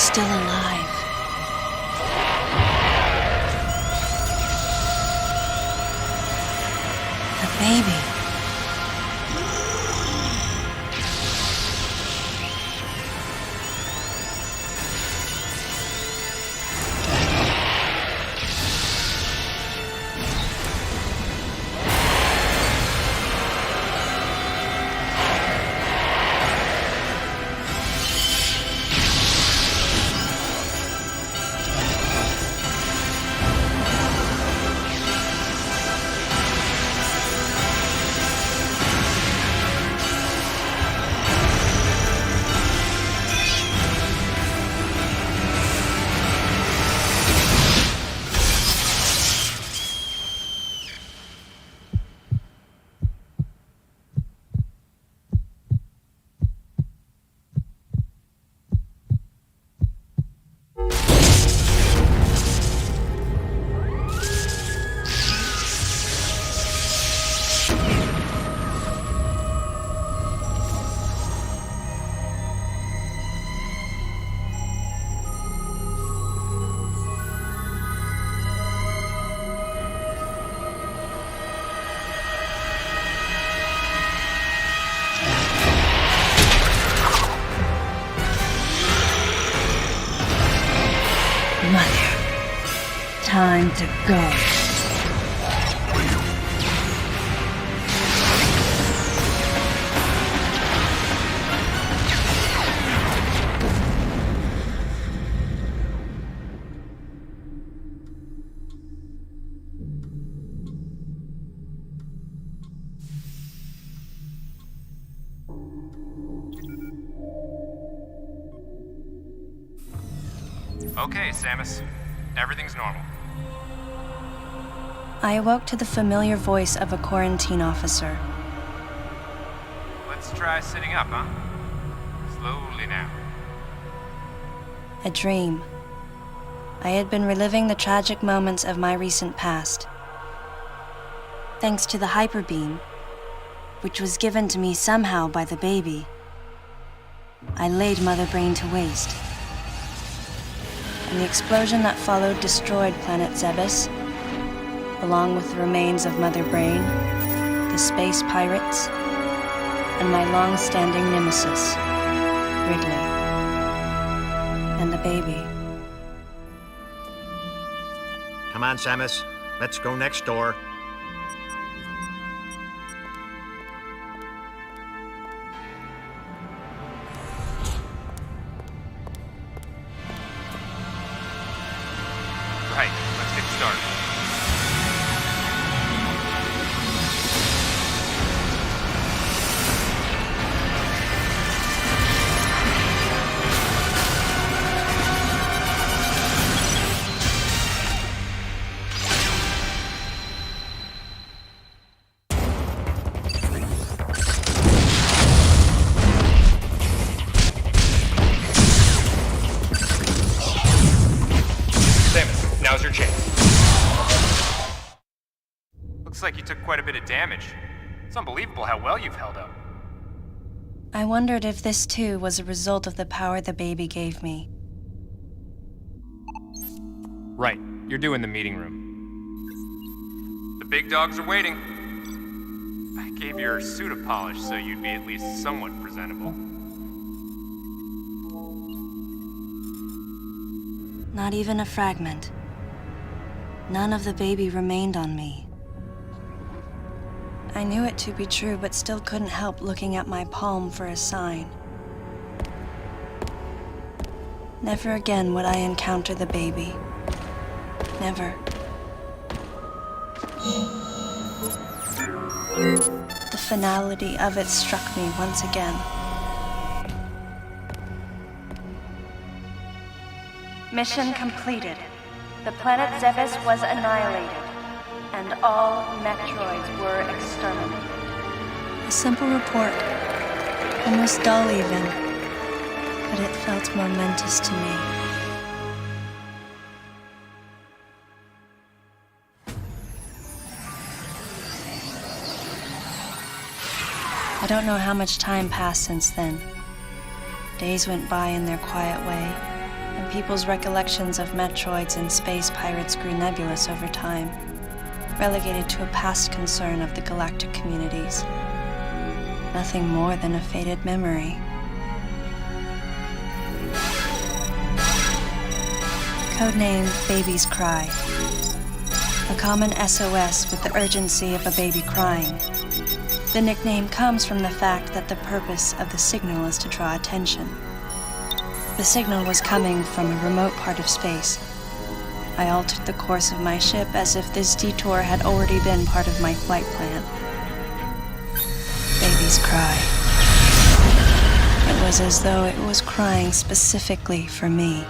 still alive. The baby. Mother, time to go. Okay, Samus. Everything's normal. I awoke to the familiar voice of a quarantine officer. Let's try sitting up, huh? Slowly now. A dream. I had been reliving the tragic moments of my recent past. Thanks to the hyperbeam, which was given to me somehow by the baby, I laid Mother Brain to waste. And the explosion that followed destroyed planet Zebes, along with the remains of Mother Brain, the space pirates, and my long-standing nemesis, Ridley, and the baby. Come on, Samus. Let's go next door. Right, let's get started. Samus, now's your chance. Looks like you took quite a bit of damage. It's unbelievable how well you've held up. I wondered if this too was a result of the power the baby gave me. Right, you're due in the meeting room. The big dogs are waiting. I gave your suit a polish so you'd be at least somewhat presentable. Not even a fragment. None of the baby remained on me. I knew it to be true, but still couldn't help looking at my palm for a sign. Never again would I encounter the baby. Never. The finality of it struck me once again. Mission completed. The planet Zebes was annihilated, and all Metroids were exterminated. A simple report, almost dull even, but it felt momentous to me. I don't know how much time passed since then. Days went by in their quiet way, people's recollections of Metroids and space pirates grew nebulous over time, relegated to a past concern of the galactic communities. Nothing more than a faded memory. Codename Baby's Cry. A common SOS with the urgency of a baby crying. The nickname comes from the fact that the purpose of the signal is to draw attention. The signal was coming from a remote part of space. I altered the course of my ship as if this detour had already been part of my flight plan. Baby's cry. It was as though it was crying specifically for me.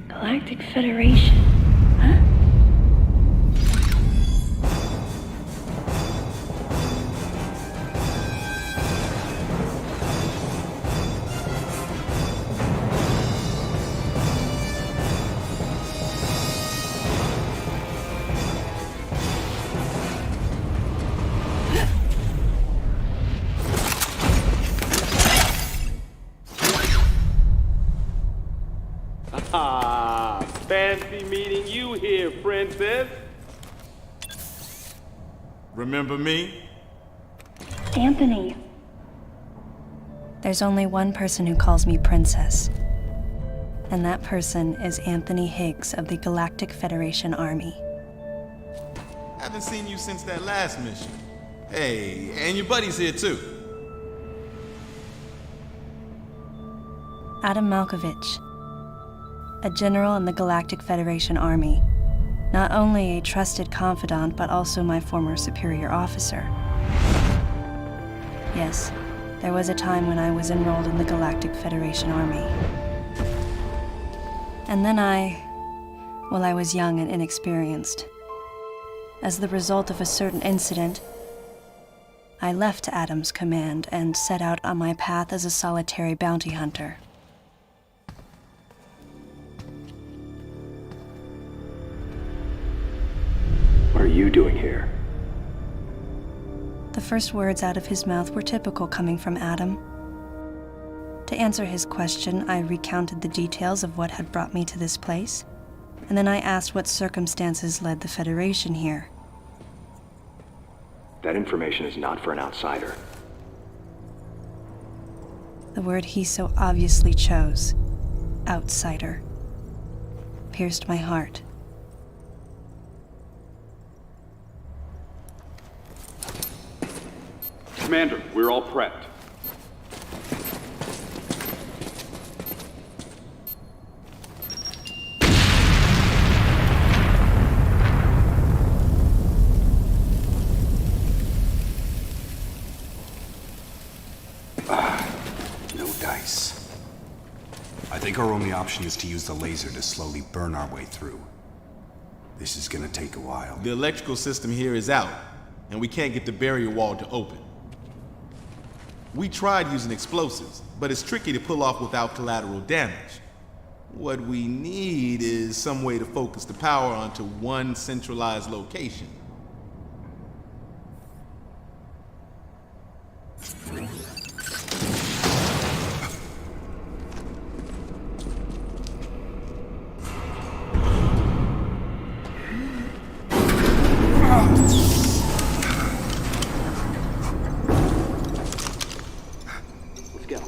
Galactic Federation, huh? Fancy meeting you here, princess. Remember me? Anthony. There's only one person who calls me Princess. And that person is Anthony Higgs of the Galactic Federation Army. Haven't seen you since that last mission. Hey, and your buddy's here too. Adam Malkovich, a general in the Galactic Federation Army. Not only a trusted confidant, but also my former superior officer. Yes, there was a time when I was enrolled in the Galactic Federation Army. And then I was young and inexperienced. As the result of a certain incident, I left Adam's command and set out on my path as a solitary bounty hunter. What are you doing here? The first words out of his mouth were typical coming from Adam. To answer his question, I recounted the details of what had brought me to this place, and then I asked what circumstances led the Federation here. That information is not for an outsider. The word he so obviously chose, outsider, pierced my heart. Commander, we're all prepped. No dice. I think our only option is to use the laser to slowly burn our way through. This is gonna take a while. The electrical system here is out, and we can't get the barrier wall to open. We tried using explosives, but it's tricky to pull off without collateral damage. What we need is some way to focus the power onto one centralized location. Let's go.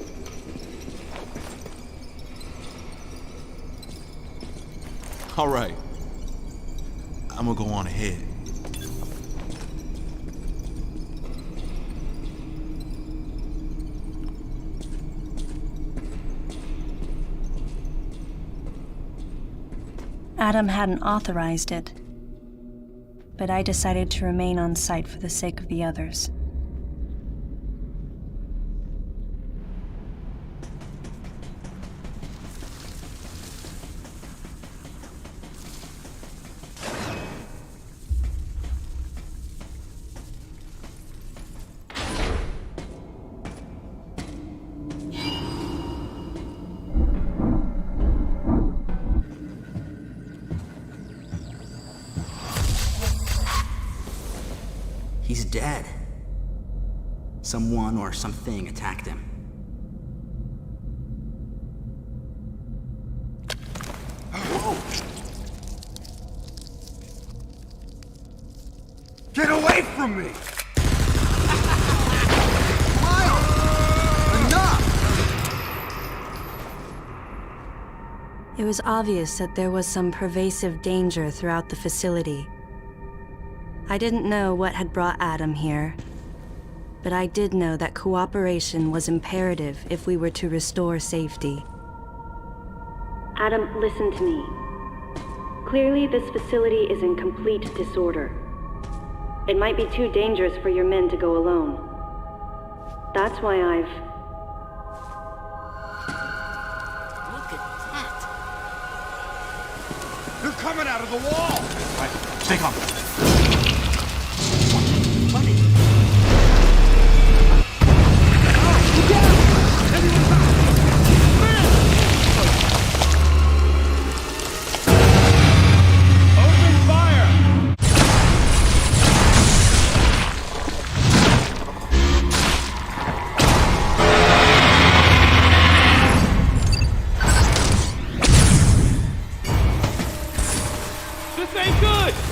All right. I'm gonna go on ahead. Adam hadn't authorized it, but I decided to remain on site for the sake of the others. He's dead. Someone or something attacked him. Whoa! Get away from me! Miles! Enough! It was obvious that there was some pervasive danger throughout the facility. I didn't know what had brought Adam here, but I did know that cooperation was imperative if we were to restore safety. Adam, listen to me. Clearly, this facility is in complete disorder. It might be too dangerous for your men to go alone. That's why I've... Look at that. They're coming out of the wall! All right, stay calm.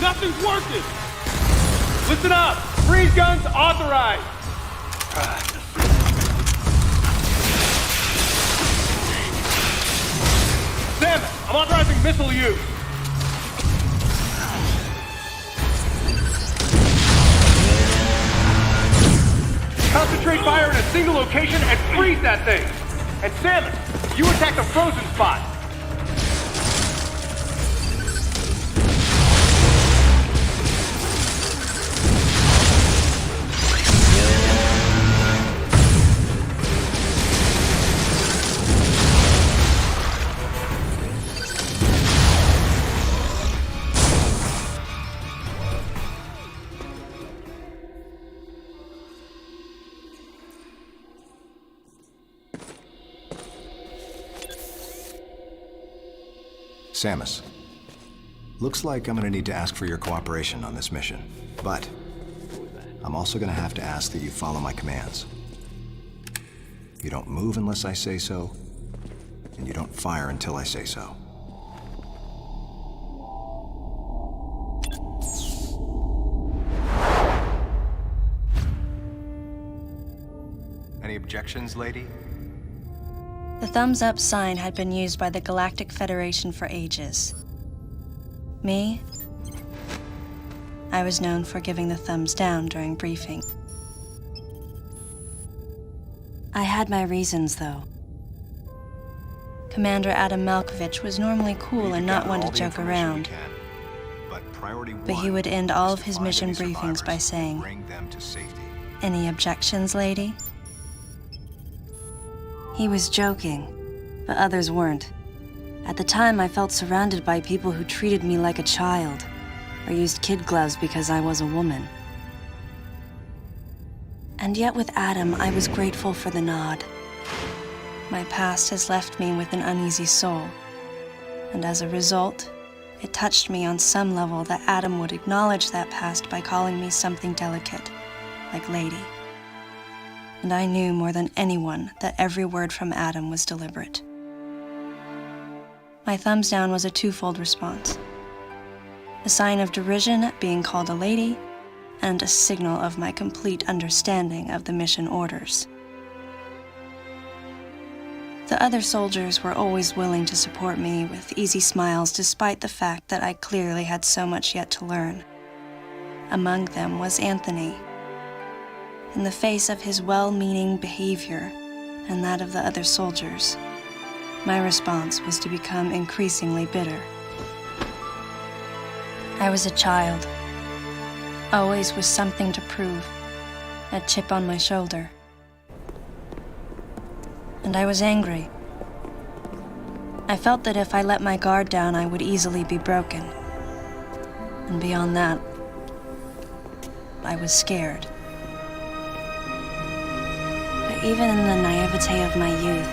Nothing's working! Listen up! Freeze guns authorized! Sam, I'm authorizing missile use! Concentrate fire in a single location and freeze that thing! And Sam, you attack the frozen spot! Samus, looks like I'm gonna need to ask for your cooperation on this mission, but I'm also gonna have to ask that you follow my commands. You don't move unless I say so, and you don't fire until I say so. Any objections, lady? The thumbs up sign had been used by the Galactic Federation for ages. Me? I was known for giving the thumbs down during briefing. I had my reasons, though. Commander Adam Malkovich was normally cool and not one to joke around. But he would end all of his mission briefings by saying, "Any objections, lady?" He was joking, but others weren't. At the time, I felt surrounded by people who treated me like a child, or used kid gloves because I was a woman. And yet with Adam, I was grateful for the nod. My past has left me with an uneasy soul, and as a result, it touched me on some level that Adam would acknowledge that past by calling me something delicate, like lady. And I knew more than anyone that every word from Adam was deliberate. My thumbs down was a twofold response. A sign of derision at being called a lady, and a signal of my complete understanding of the mission orders. The other soldiers were always willing to support me with easy smiles despite the fact that I clearly had so much yet to learn. Among them was Anthony. In the face of his well-meaning behavior and that of the other soldiers, my response was to become increasingly bitter. I was a child, always with something to prove, a chip on my shoulder. And I was angry. I felt that if I let my guard down, I would easily be broken. And beyond that, I was scared. But even in the naivete of my youth,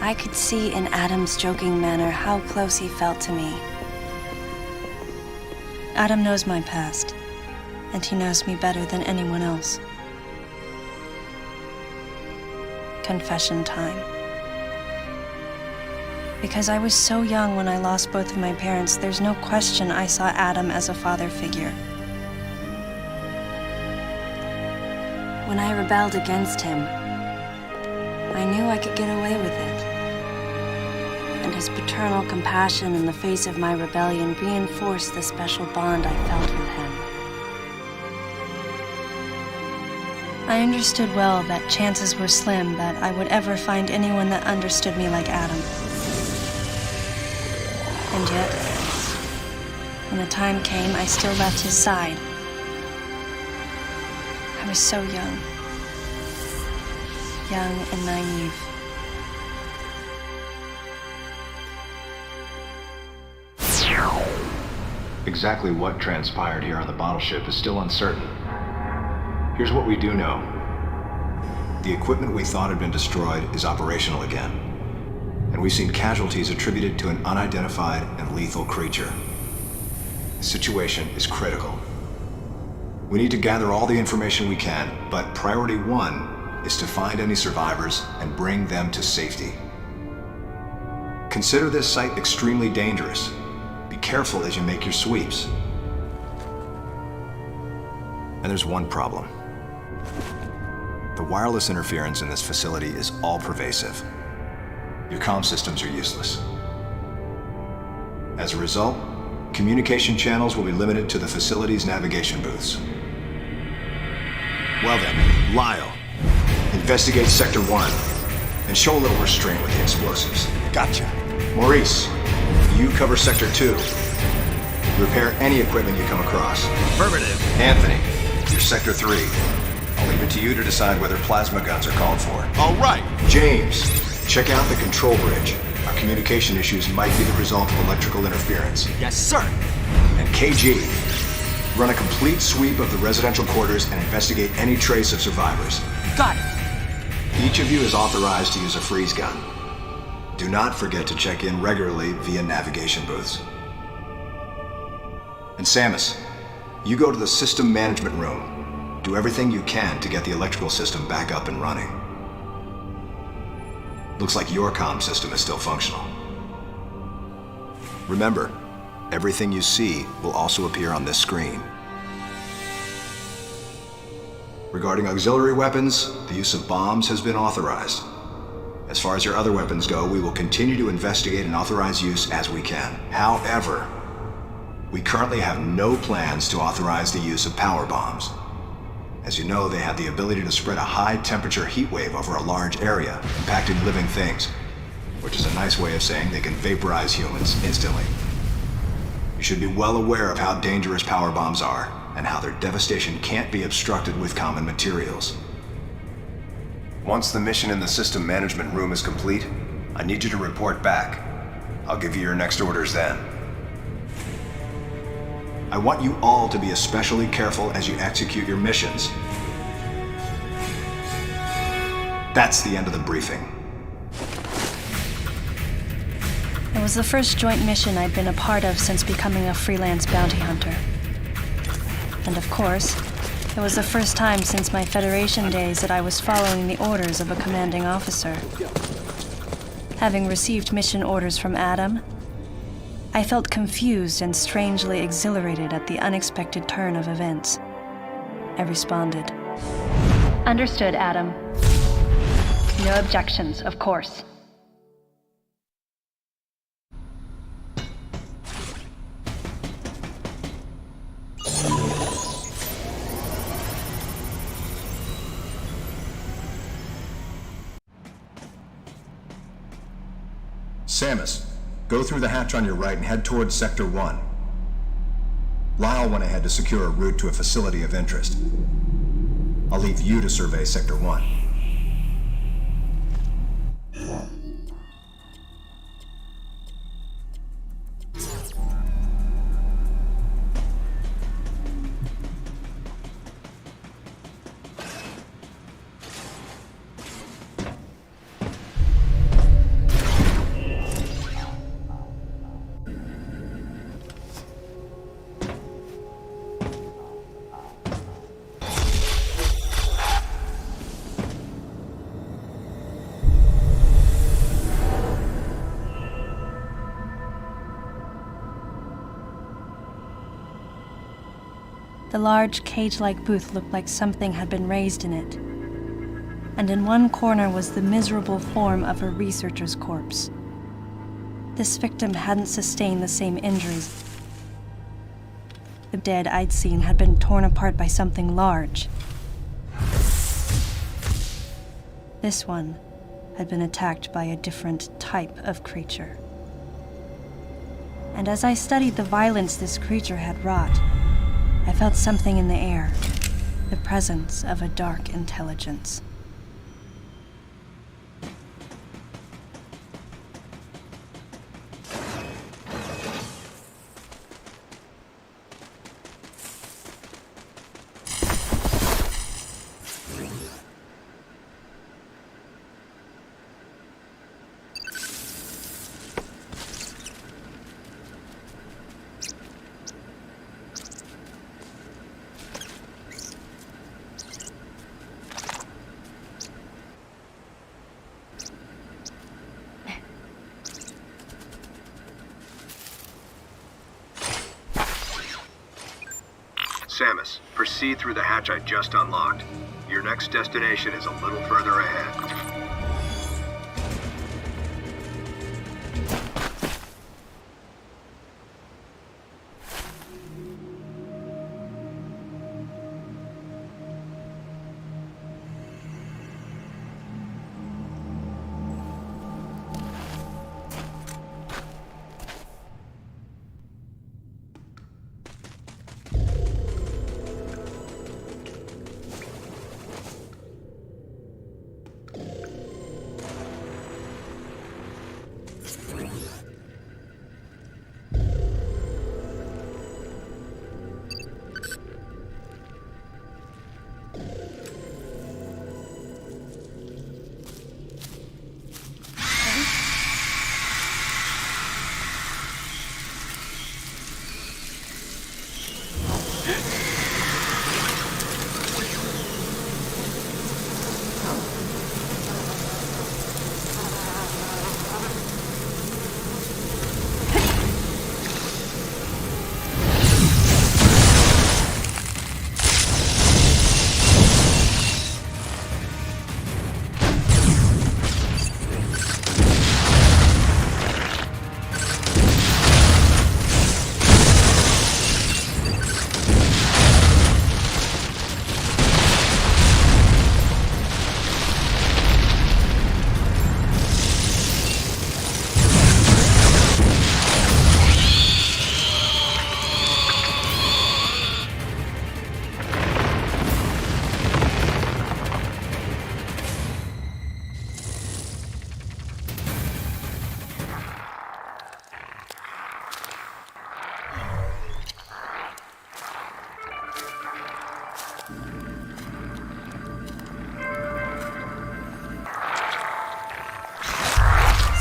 I could see in Adam's joking manner how close he felt to me. Adam knows my past, and he knows me better than anyone else. Confession time. Because I was so young when I lost both of my parents, there's no question I saw Adam as a father figure. When I rebelled against him, I knew I could get away with it. And his paternal compassion in the face of my rebellion reinforced the special bond I felt with him. I understood well that chances were slim that I would ever find anyone that understood me like Adam. And yet, when the time came, I still left his side. I was so young and naive. Exactly what transpired here on the bottle ship is still uncertain. Here's what we do know. The equipment we thought had been destroyed is operational again. And we've seen casualties attributed to an unidentified and lethal creature. The situation is critical. We need to gather all the information we can, but priority one is to find any survivors and bring them to safety. Consider this site extremely dangerous. Be careful as you make your sweeps. And there's one problem. The wireless interference in this facility is all-pervasive. Your comm systems are useless. As a result, communication channels will be limited to the facility's navigation booths. Well then, Lyle, investigate Sector 1 and show a little restraint with the explosives. Gotcha. Maurice, you cover Sector 2. Repair any equipment you come across. Affirmative. Anthony, you're Sector 3. I'll leave it to you to decide whether plasma guns are called for. All right. James, check out the control bridge. Our communication issues might be the result of electrical interference. Yes, sir. And KG, run a complete sweep of the residential quarters and investigate any trace of survivors. Got it. Each of you is authorized to use a freeze gun. Do not forget to check in regularly via navigation booths. And Samus, you go to the system management room. Do everything you can to get the electrical system back up and running. Looks like your comm system is still functional. Remember, everything you see will also appear on this screen. Regarding auxiliary weapons, the use of bombs has been authorized. As far as your other weapons go, we will continue to investigate and authorize use as we can. However, we currently have no plans to authorize the use of power bombs. As you know, they have the ability to spread a high-temperature heat wave over a large area, impacting living things, which is a nice way of saying they can vaporize humans instantly. You should be well aware of how dangerous power bombs are, and how their devastation can't be obstructed with common materials. Once the mission in the system management room is complete, I need you to report back. I'll give you your next orders then. I want you all to be especially careful as you execute your missions. That's the end of the briefing. It was the first joint mission I'd been a part of since becoming a freelance bounty hunter. And of course, it was the first time since my Federation days that I was following the orders of a commanding officer. Having received mission orders from Adam, I felt confused and strangely exhilarated at the unexpected turn of events. I responded. Understood, Adam. No objections, of course. Samus, go through the hatch on your right and head towards Sector 1. Lyle went ahead to secure a route to a facility of interest. I'll leave you to survey Sector 1. The large, cage-like booth looked like something had been raised in it. And in one corner was the miserable form of a researcher's corpse. This victim hadn't sustained the same injuries. The dead I'd seen had been torn apart by something large. This one had been attacked by a different type of creature. And as I studied the violence this creature had wrought, I felt something in the air, the presence of a dark intelligence. Samus, proceed through the hatch I just unlocked. Your next destination is a little further ahead.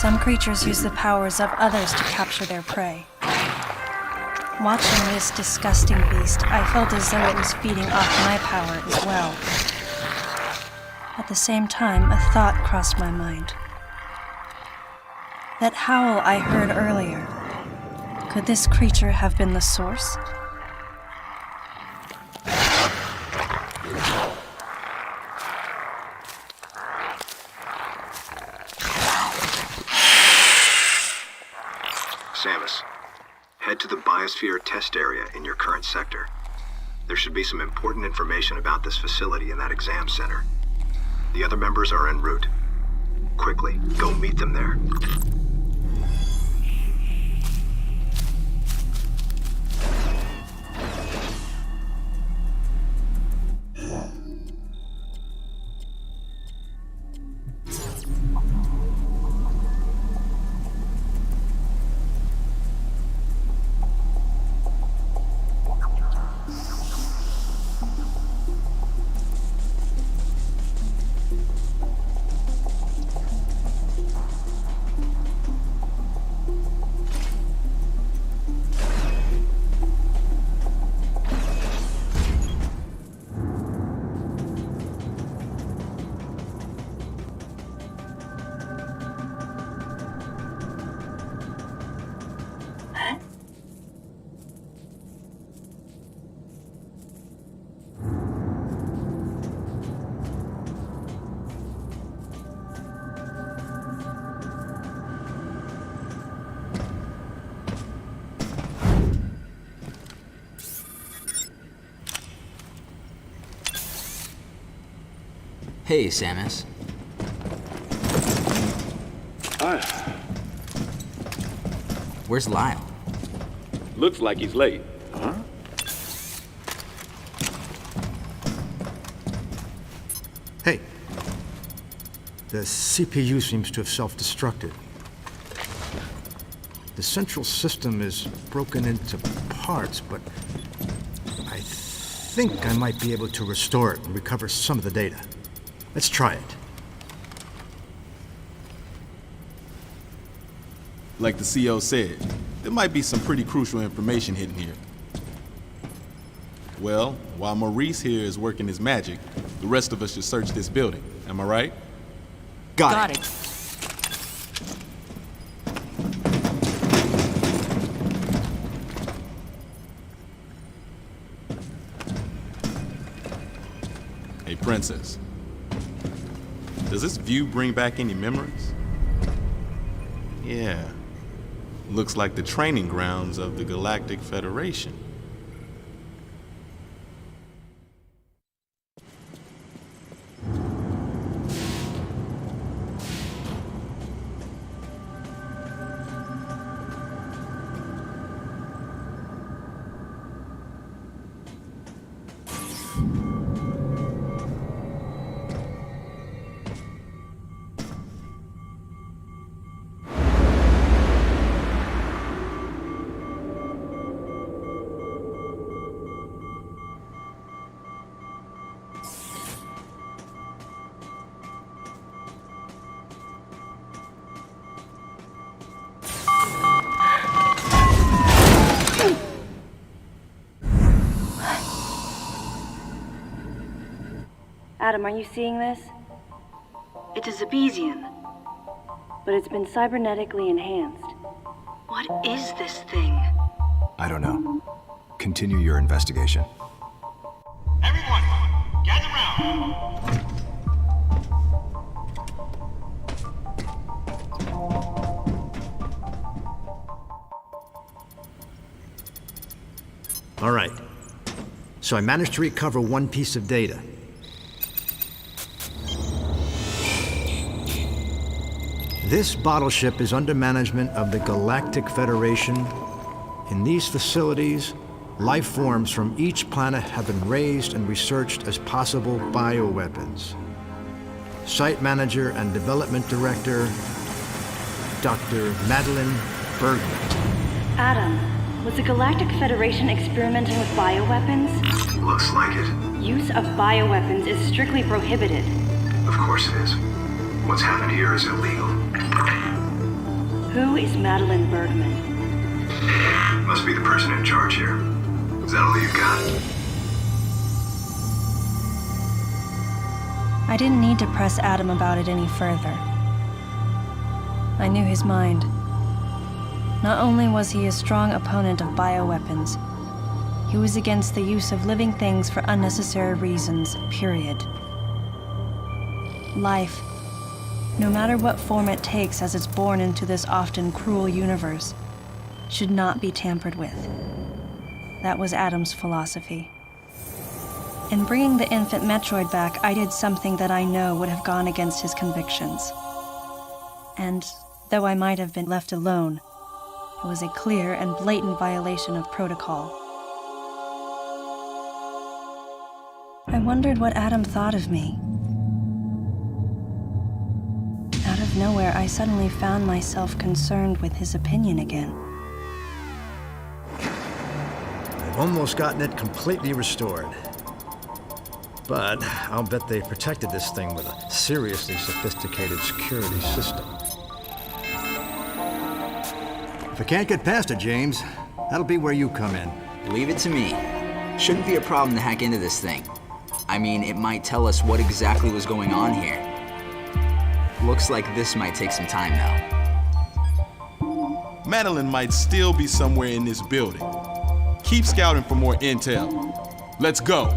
Some creatures use the powers of others to capture their prey. Watching this disgusting beast, I felt as though it was feeding off my power as well. At the same time, a thought crossed my mind. That howl I heard earlier, could this creature have been the source? Samus, head to the biosphere test area in your current sector. There should be some important information about this facility in that exam center. The other members are en route. Quickly, go meet them there. Hey, Samus. Hi. Where's Lyle? Looks like he's late. Huh? Hey. The CPU seems to have self-destructed. The central system is broken into parts, but I think I might be able to restore it and recover some of the data. Let's try it. Like the CO said, there might be some pretty crucial information hidden here. Well, while Maurice here is working his magic, the rest of us should search this building. Am I right? Got it. Hey, Princess. Does this view bring back any memories? Yeah. Looks like the training grounds of the Galactic Federation. Adam, are you seeing this? It's a Zebesian, but it's been cybernetically enhanced. What is this thing? I don't know. Continue your investigation. Everyone, gather round. All right. So I managed to recover one piece of data. This bottle ship is under management of the Galactic Federation. In these facilities, life forms from each planet have been raised and researched as possible bioweapons. Site manager and development director, Dr. Madeline Bergman. Adam, was the Galactic Federation experimenting with bioweapons? Looks like it. Use of bioweapons is strictly prohibited. Of course it is. What's happened here is illegal. Who is Madeline Bergman? Must be the person in charge here. Is that all you got? I didn't need to press Adam about it any further. I knew his mind. Not only was he a strong opponent of bioweapons, he was against the use of living things for unnecessary reasons, period. Life, no matter what form it takes as it's born into this often cruel universe, should not be tampered with. That was Adam's philosophy. In bringing the infant Metroid back, I did something that I know would have gone against his convictions. And though I might have been left alone, it was a clear and blatant violation of protocol. I wondered what Adam thought of me. Out of nowhere, I suddenly found myself concerned with his opinion again. I've almost gotten it completely restored. But I'll bet they protected this thing with a seriously sophisticated security system. If I can't get past it, James, that'll be where you come in. Leave it to me. Shouldn't be a problem to hack into this thing. I mean, it might tell us what exactly was going on here. Looks like this might take some time, though. Madeline might still be somewhere in this building. Keep scouting for more intel. Let's go.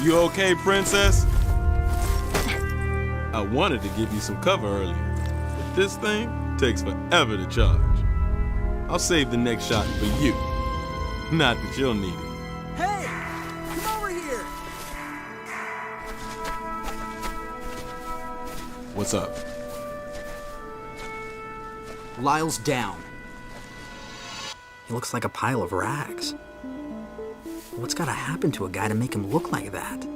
You okay, princess? I wanted to give you some cover earlier, but this thing takes forever to charge. I'll save the next shot for you. Not that you'll need it. Hey! Come over here! What's up? Lyle's down. He looks like a pile of rags. What's gotta happen to a guy to make him look like that?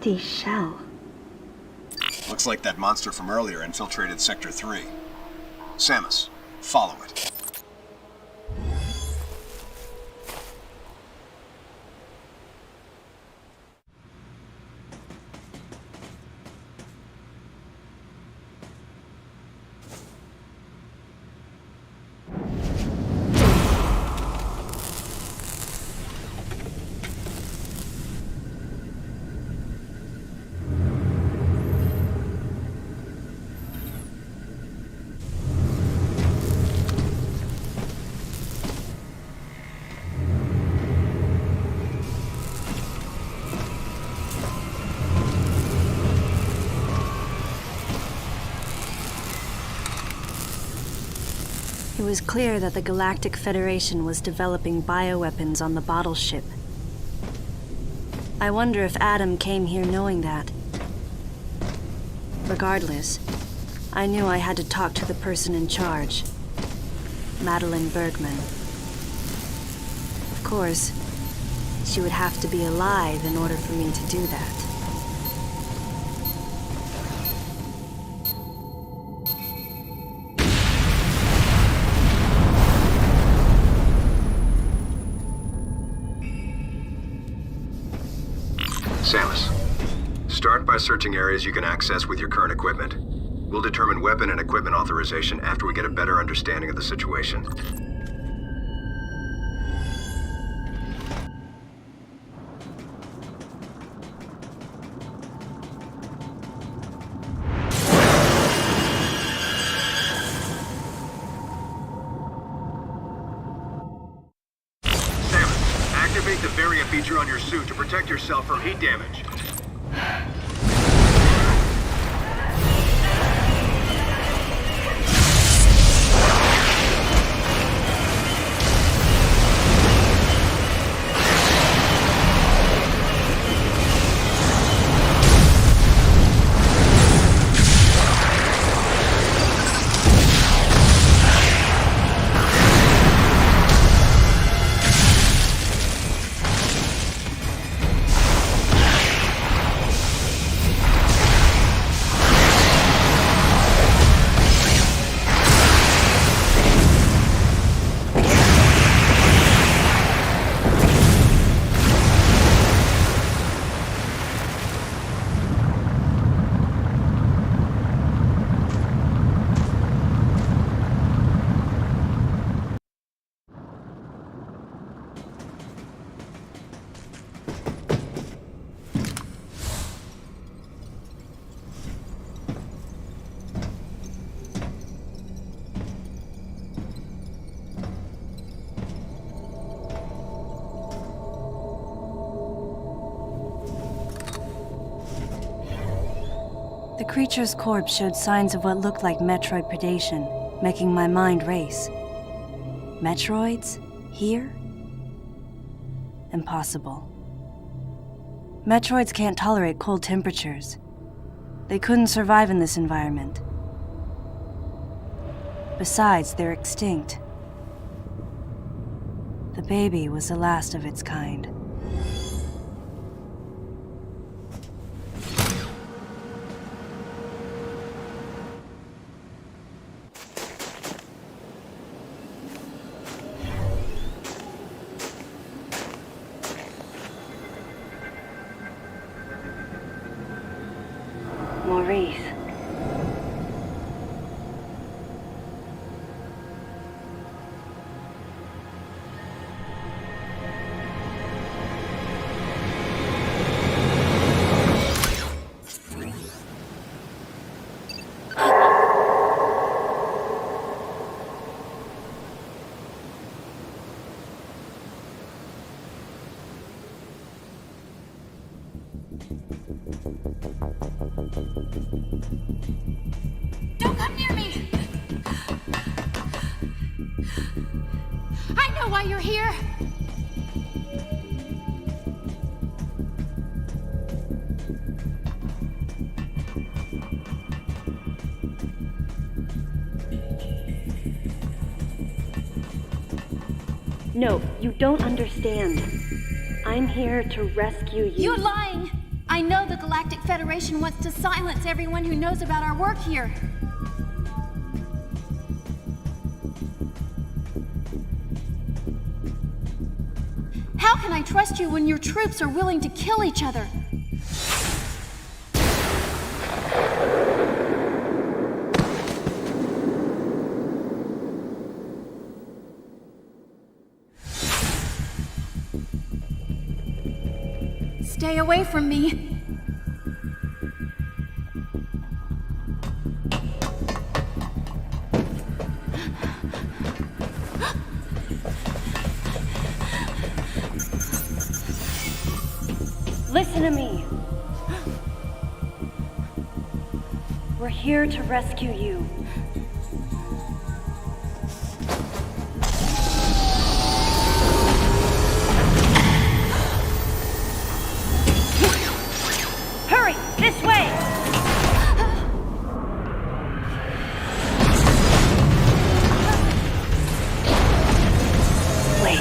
empty shell. Looks like that monster from earlier infiltrated Sector 3. Samus, follow it. It was clear that the Galactic Federation was developing bioweapons on the bottle ship. I wonder if Adam came here knowing that. Regardless, I knew I had to talk to the person in charge, Madeline Bergman. Of course, she would have to be alive in order for me to do that. Samus, start by searching areas you can access with your current equipment. We'll determine weapon and equipment authorization after we get a better understanding of the situation. Activate the Varia feature on your suit to protect yourself from heat damage. The creature's corpse showed signs of what looked like Metroid predation, making my mind race. Metroids? Here? Impossible. Metroids can't tolerate cold temperatures. They couldn't survive in this environment. Besides, they're extinct. The baby was the last of its kind. Maurice. Don't come near me! I know why you're here! No, you don't understand. I'm here to rescue you. You're lying! I know the Galactic Federation wants to silence everyone who knows about our work here. How can I trust you when your troops are willing to kill each other? Stay away from me. Listen to me. We're here to rescue you. Hurry, this way! Wait.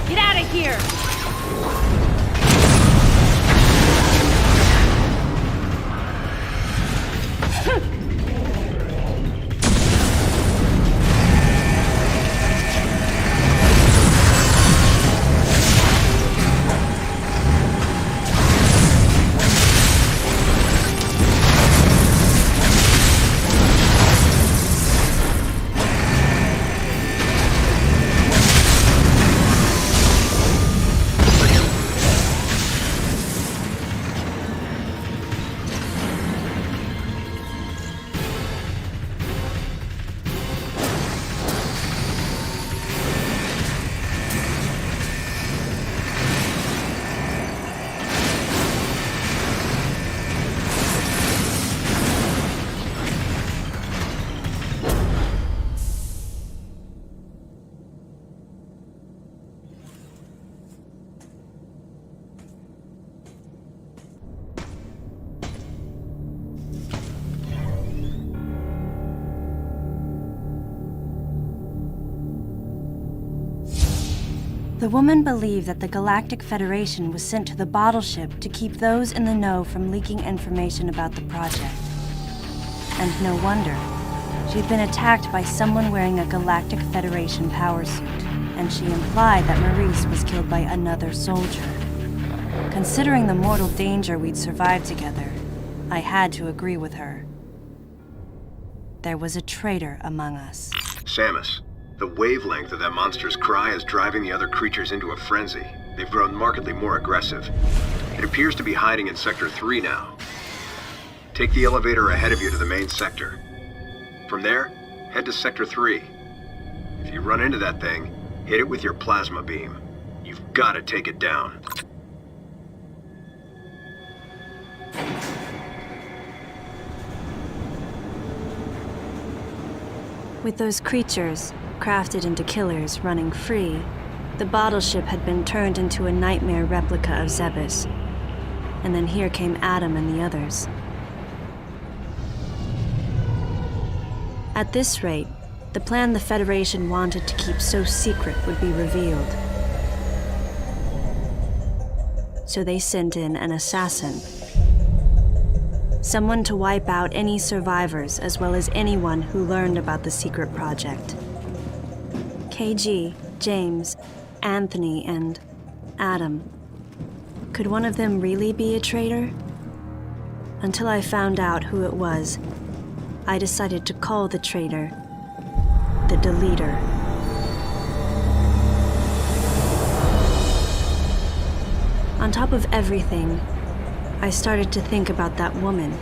Get out of here! The woman believed that the Galactic Federation was sent to the bottle ship to keep those in the know from leaking information about the project. And no wonder. She'd been attacked by someone wearing a Galactic Federation power suit, and she implied that Maurice was killed by another soldier. Considering the mortal danger we'd survived together, I had to agree with her. There was a traitor among us. Samus, the wavelength of that monster's cry is driving the other creatures into a frenzy. They've grown markedly more aggressive. It appears to be hiding in Sector 3 now. Take the elevator ahead of you to the main sector. From there, head to Sector 3. If you run into that thing, hit it with your plasma beam. You've got to take it down. With those creatures, crafted into killers, running free, the bottle ship had been turned into a nightmare replica of Zebes. And then here came Adam and the others. At this rate, the plan the Federation wanted to keep so secret would be revealed. So they sent in an assassin. Someone to wipe out any survivors as well as anyone who learned about the secret project. KG, James, Anthony, and Adam. Could one of them really be a traitor? Until I found out who it was, I decided to call the traitor the Deleter. On top of everything, I started to think about that woman.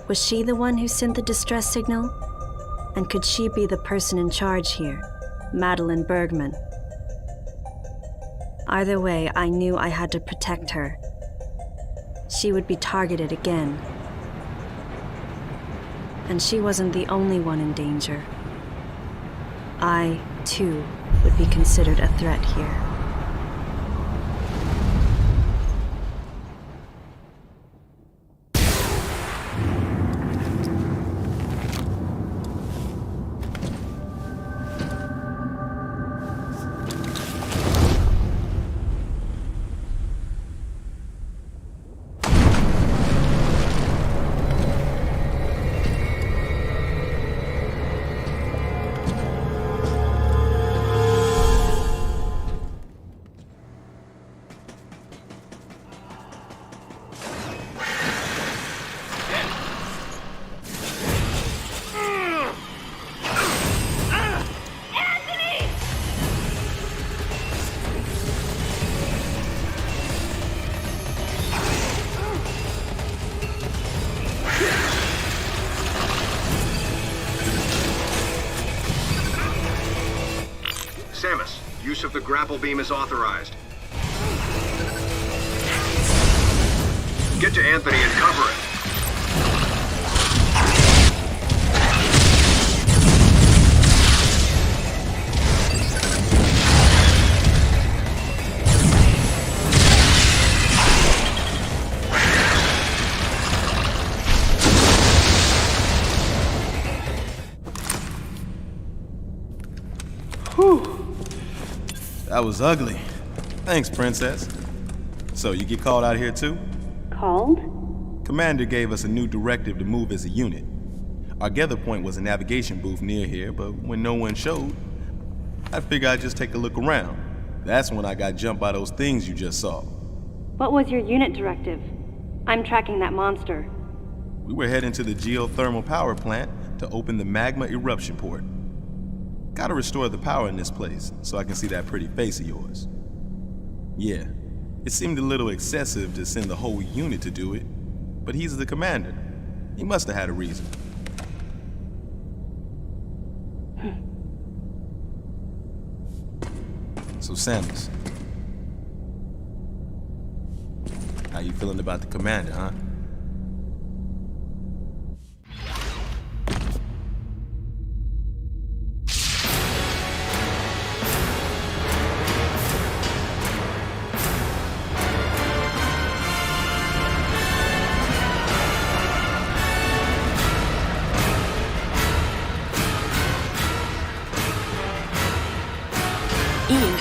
Was she the one who sent the distress signal? And could she be the person in charge here, Madeline Bergman? Either way, I knew I had to protect her. She would be targeted again. And she wasn't the only one in danger. I, too, would be considered a threat here. Use of the grapple beam is authorized. Get to Anthony and cover it. That was ugly. Thanks, Princess. So, you get called out here too? Called? Commander gave us a new directive to move as a unit. Our gather point was a navigation booth near here, but when no one showed, I figured I'd just take a look around. That's when I got jumped by those things you just saw. What was your unit directive? I'm tracking that monster. We were heading to the geothermal power plant to open the magma eruption port. Gotta restore the power in this place so I can see that pretty face of yours. Yeah, it seemed a little excessive to send the whole unit to do it, but he's the commander. He must have had a reason. So Samus, how you feeling about the commander, huh?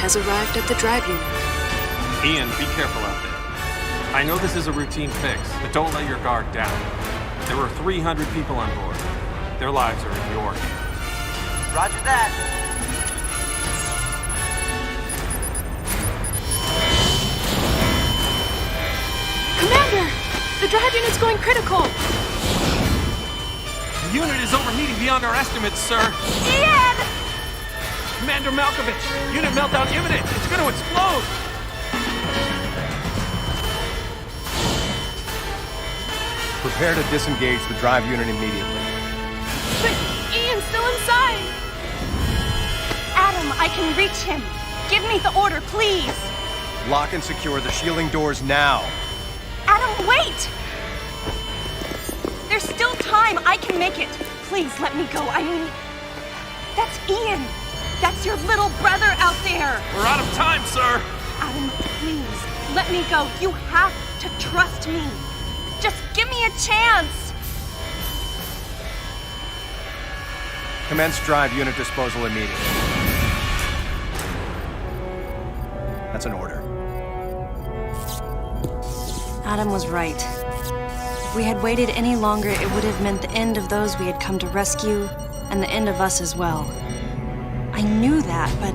Has arrived at the drive unit. Ian, be careful out there. I know this is a routine fix, but don't let your guard down. There were 300 people on board. Their lives are in your hands. Roger that. Commander! The drive unit's going critical! The unit is overheating beyond our estimates, sir. Ian! Commander Malkovich, unit meltdown imminent. It's going to explode. Prepare to disengage the drive unit immediately. But Ian's still inside. Adam, I can reach him. Give me the order, please. Lock and secure the shielding doors now. Adam, wait! There's still time. I can make it. Please let me go. I mean, that's Ian. That's your little brother out there! We're out of time, sir! Adam, please, let me go. You have to trust me. Just give me a chance! Commence drive unit disposal immediately. That's an order. Adam was right. If we had waited any longer, it would have meant the end of those we had come to rescue, and the end of us as well. I knew that, but...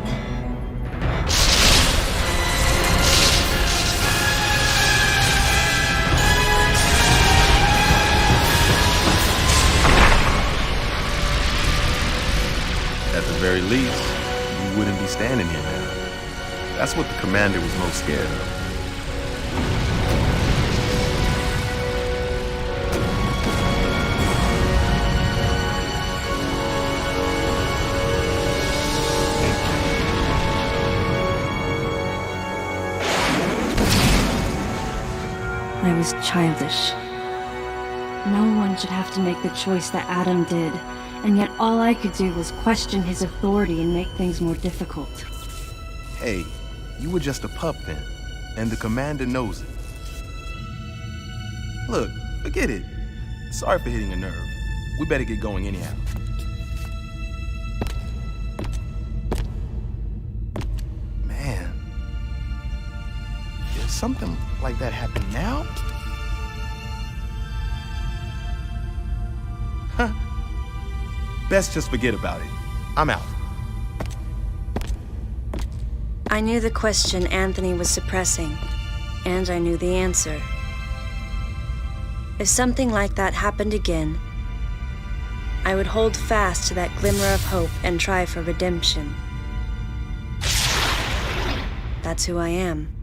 At the very least, you wouldn't be standing here now. That's what the commander was most scared of. I was childish. No one should have to make the choice that Adam did, and yet all I could do was question his authority and make things more difficult. Hey, you were just a pup then, and the commander knows it. Look, forget it. Sorry for hitting a nerve. We better get going anyhow. Man, did something like that happen now? Huh. Best just forget about it. I'm out. I knew the question Anthony was suppressing, and I knew the answer. If something like that happened again, I would hold fast to that glimmer of hope and try for redemption. That's who I am.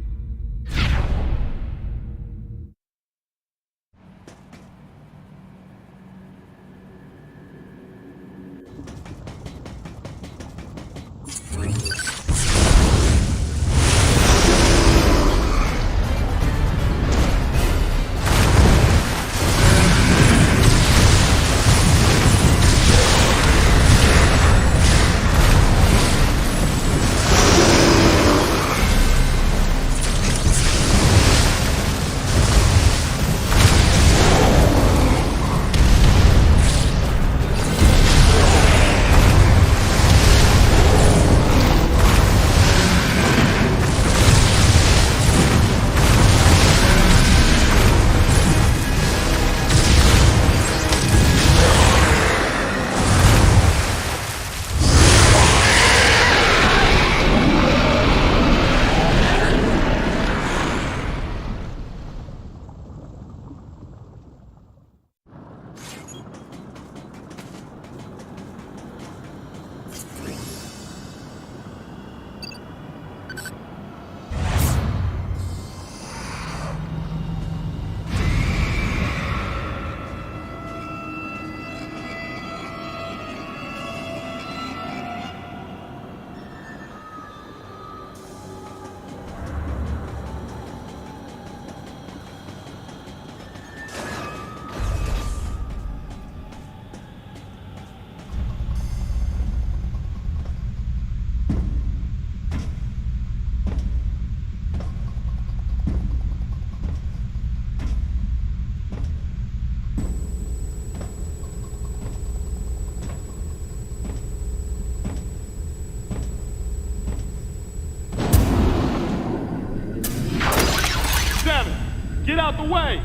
Get out the way!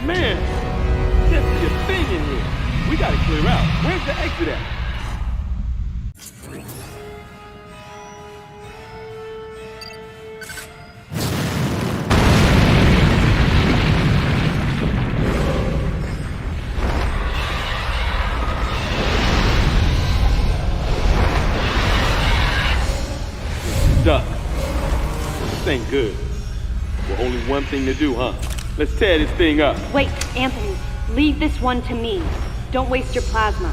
Man, can't see a thing in here. We gotta clear out. Where's the exit at? Duck. This ain't good. Well, only one thing to do, huh? Let's tear this thing up. Wait, Anthony. Leave this one to me. Don't waste your plasma.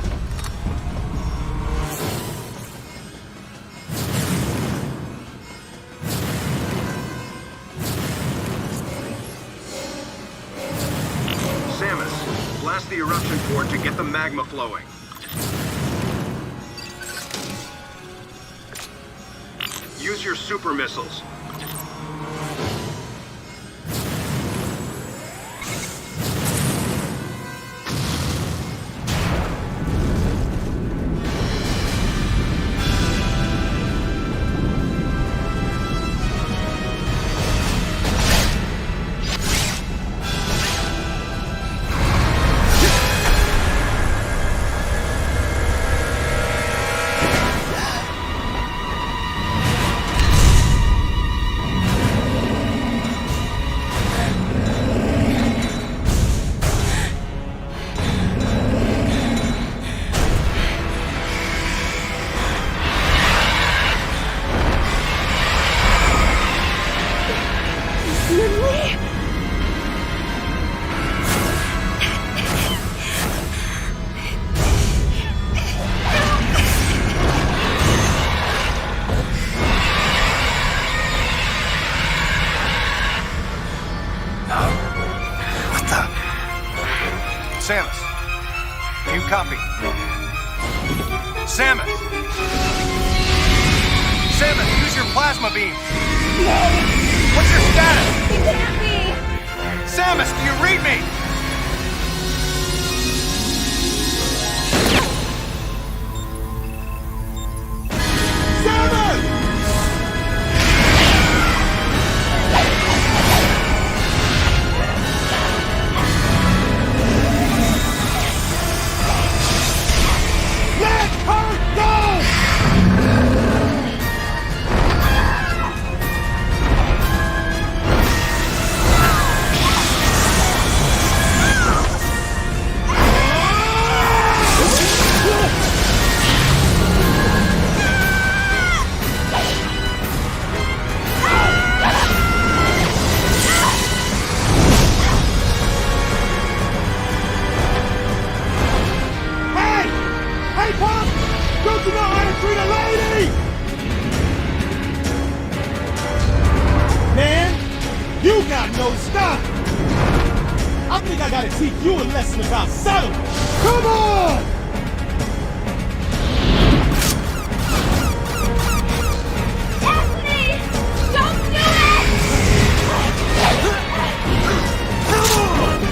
Samus, blast the eruption port to get the magma flowing. Use your super missiles. Samus, do you copy? Samus! Samus, use your plasma beam! No! What's your status? It can't be! Samus, do you read me? Samus! Let her go! Hey, Pop! Don't you know how to treat a lady? Man, you got no style. I think I gotta teach you a lesson about settlement. Come on! Anthony! Don't do it! Come on!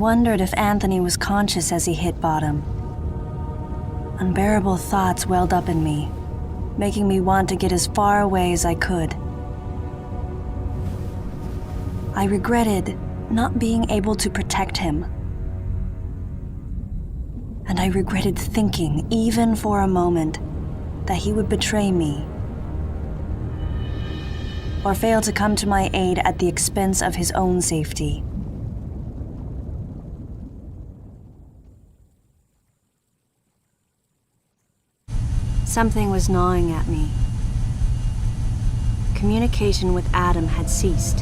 wondered if Anthony was conscious as he hit bottom. Unbearable thoughts welled up in me, making me want to get as far away as I could. I regretted not being able to protect him. And I regretted thinking, even for a moment, that he would betray me or fail to come to my aid at the expense of his own safety. Something was gnawing at me. Communication with Adam had ceased.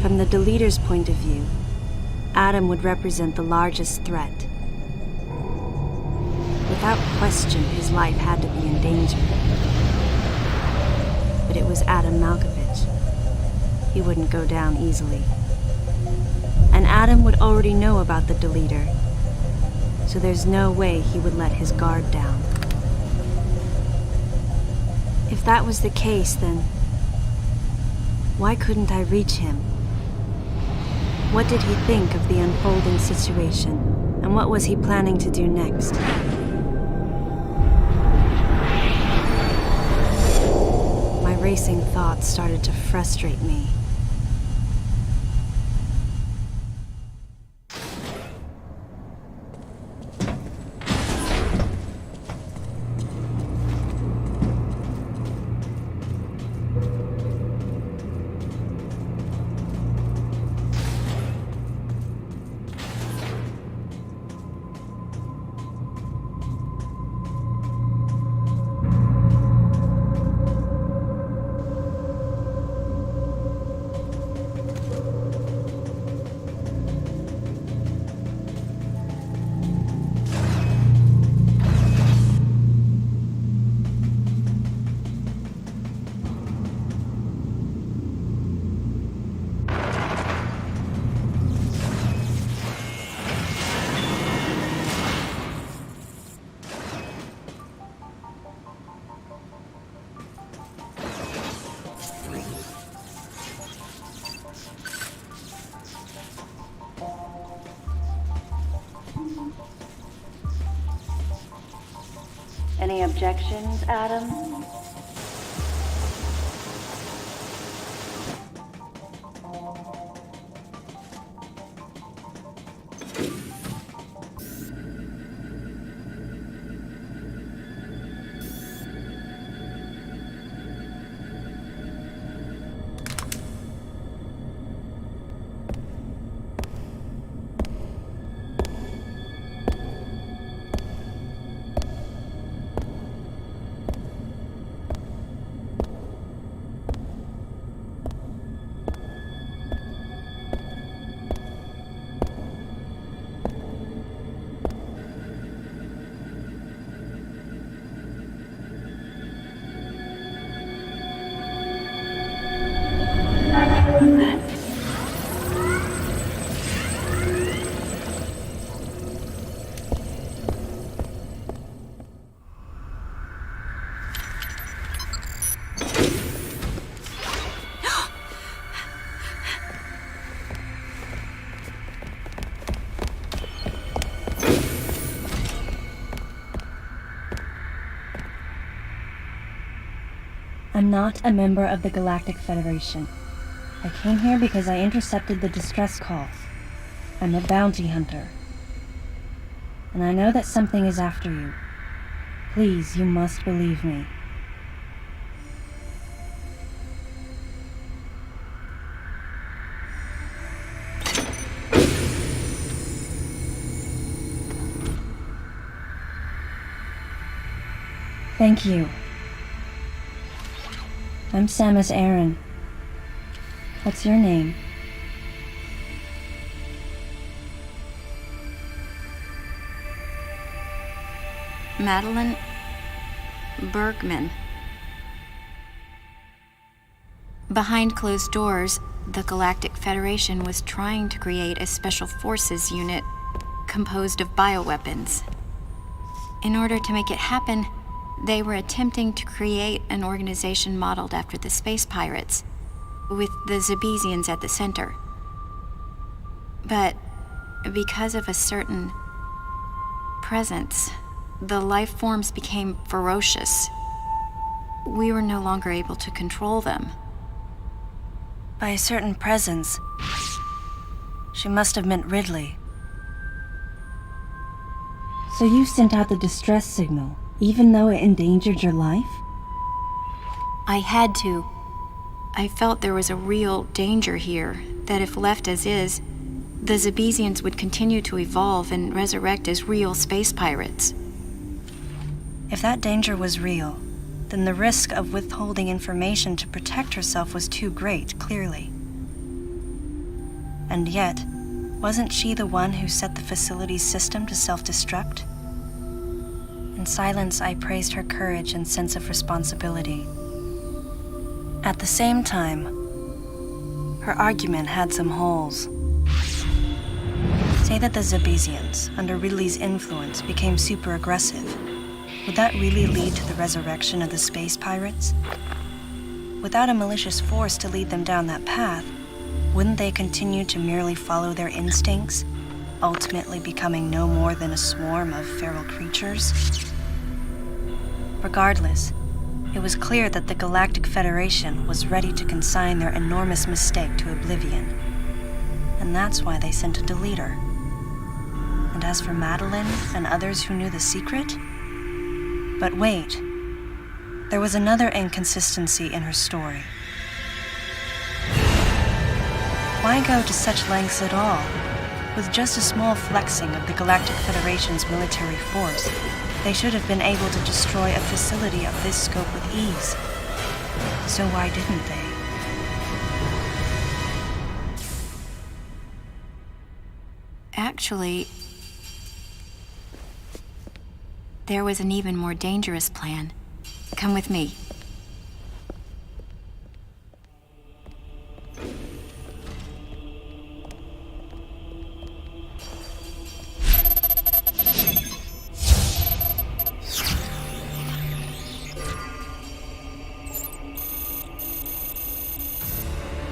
From the deleter's point of view, Adam would represent the largest threat. Without question, his life had to be in danger. But it was Adam Malkovich. He wouldn't go down easily. And Adam would already know about the deleter, so there's no way he would let his guard down. If that was the case, then why couldn't I reach him? What did he think of the unfolding situation, and what was he planning to do next? My racing thoughts started to frustrate me. Any objections, Adam? I'm not a member of the Galactic Federation. I came here because I intercepted the distress call. I'm a bounty hunter. And I know that something is after you. Please, you must believe me. Thank you. I'm Samus Aran. What's your name? Madeline Bergman. Behind closed doors, the Galactic Federation was trying to create a special forces unit composed of bioweapons. In order to make it happen, they were attempting to create an organization modeled after the space pirates, with the Zebesians at the center. But because of a certain presence, the life forms became ferocious. We were no longer able to control them. By a certain presence, she must have meant Ridley. So you sent out the distress signal, even though it endangered your life? I had to. I felt there was a real danger here, that if left as is, the Zebesians would continue to evolve and resurrect as real space pirates. If that danger was real, then the risk of withholding information to protect herself was too great, clearly. And yet, wasn't she the one who set the facility's system to self-destruct? In silence, I praised her courage and sense of responsibility. At the same time, her argument had some holes. Say that the Zebesians, under Ridley's influence, became super aggressive. Would that really lead to the resurrection of the space pirates? Without a malicious force to lead them down that path, wouldn't they continue to merely follow their instincts, ultimately becoming no more than a swarm of feral creatures? Regardless, it was clear that the Galactic Federation was ready to consign their enormous mistake to oblivion. And that's why they sent a deleter. And as for Madeline and others who knew the secret? But wait, there was another inconsistency in her story. Why go to such lengths at all? With just a small flexing of the Galactic Federation's military force, they should have been able to destroy a facility of this scope with ease. So why didn't they? Actually, there was an even more dangerous plan. Come with me.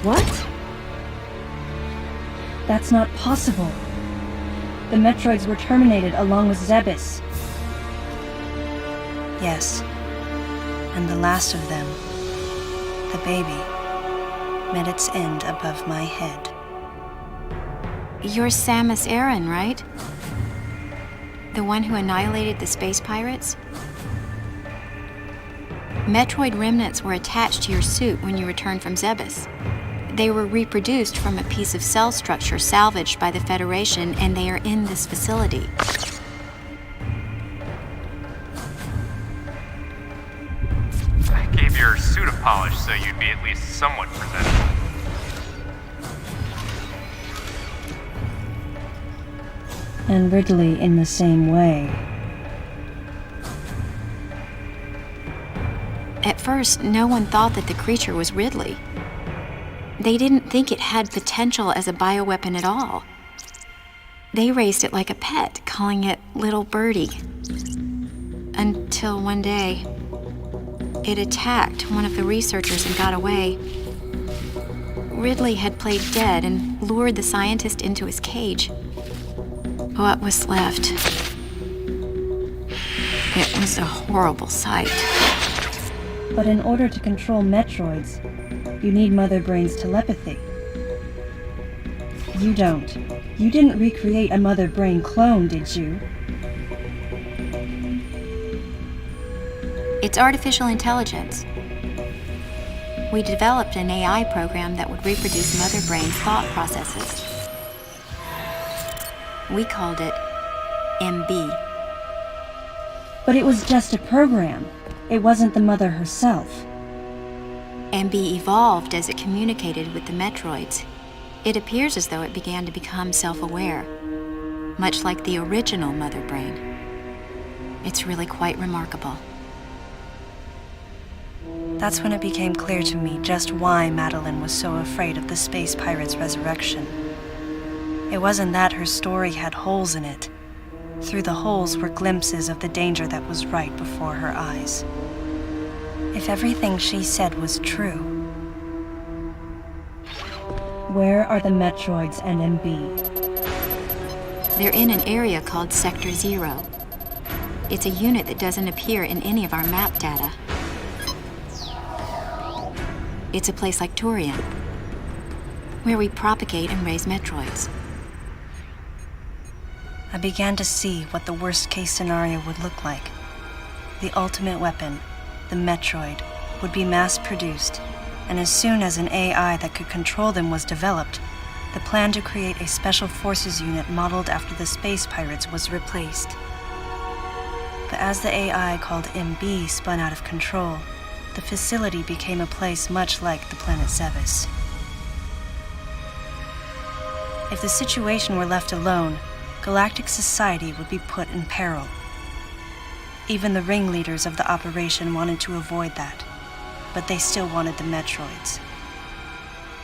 What? That's not possible. The Metroids were terminated along with Zebes. Yes, and the last of them, the baby, met its end above my head. You're Samus Aran, right? The one who annihilated the space pirates? Metroid remnants were attached to your suit when you returned from Zebes. They were reproduced from a piece of cell structure salvaged by the Federation, and they are in this facility. I gave your suit a polish so you'd be at least somewhat presentable. And Ridley in the same way. At first, no one thought that the creature was Ridley. They didn't think it had potential as a bioweapon at all. They raised it like a pet, calling it Little Birdie. Until one day, it attacked one of the researchers and got away. Ridley had played dead and lured the scientist into his cage. What was left? It was a horrible sight. But in order to control Metroids, you need Mother Brain's telepathy. You don't. You didn't recreate a Mother Brain clone, did you? It's artificial intelligence. We developed an AI program that would reproduce Mother Brain's thought processes. We called it MB. But it was just a program. It wasn't the Mother herself. MB evolved as it communicated with the Metroids. It appears as though it began to become self-aware, much like the original Mother Brain. It's really quite remarkable. That's when it became clear to me just why Madeline was so afraid of the space pirate's resurrection. It wasn't that her story had holes in it. Through the holes were glimpses of the danger that was right before her eyes. If everything she said was true, where are the Metroids and MB? They're in an area called Sector 0. It's a unit that doesn't appear in any of our map data. It's a place like Turian, where we propagate and raise Metroids. I began to see what the worst-case scenario would look like. The ultimate weapon, the Metroid, would be mass-produced, and as soon as an AI that could control them was developed, the plan to create a special forces unit modeled after the space pirates was replaced. But as the AI called MB spun out of control, the facility became a place much like the planet Zevis. If the situation were left alone, galactic society would be put in peril. Even the ringleaders of the operation wanted to avoid that, but they still wanted the Metroids.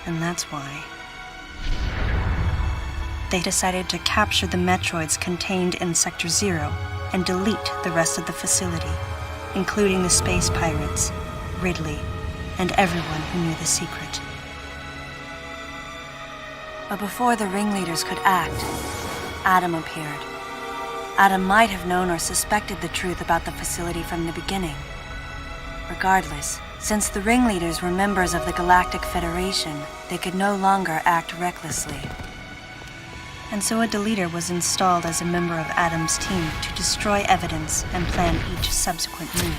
And that's why they decided to capture the Metroids contained in Sector 0 and delete the rest of the facility, including the space pirates, Ridley, and everyone who knew the secret. But before the ringleaders could act, Adam appeared. Adam might have known or suspected the truth about the facility from the beginning. Regardless, since the ringleaders were members of the Galactic Federation, they could no longer act recklessly. And so a deleter was installed as a member of Adam's team to destroy evidence and plan each subsequent move.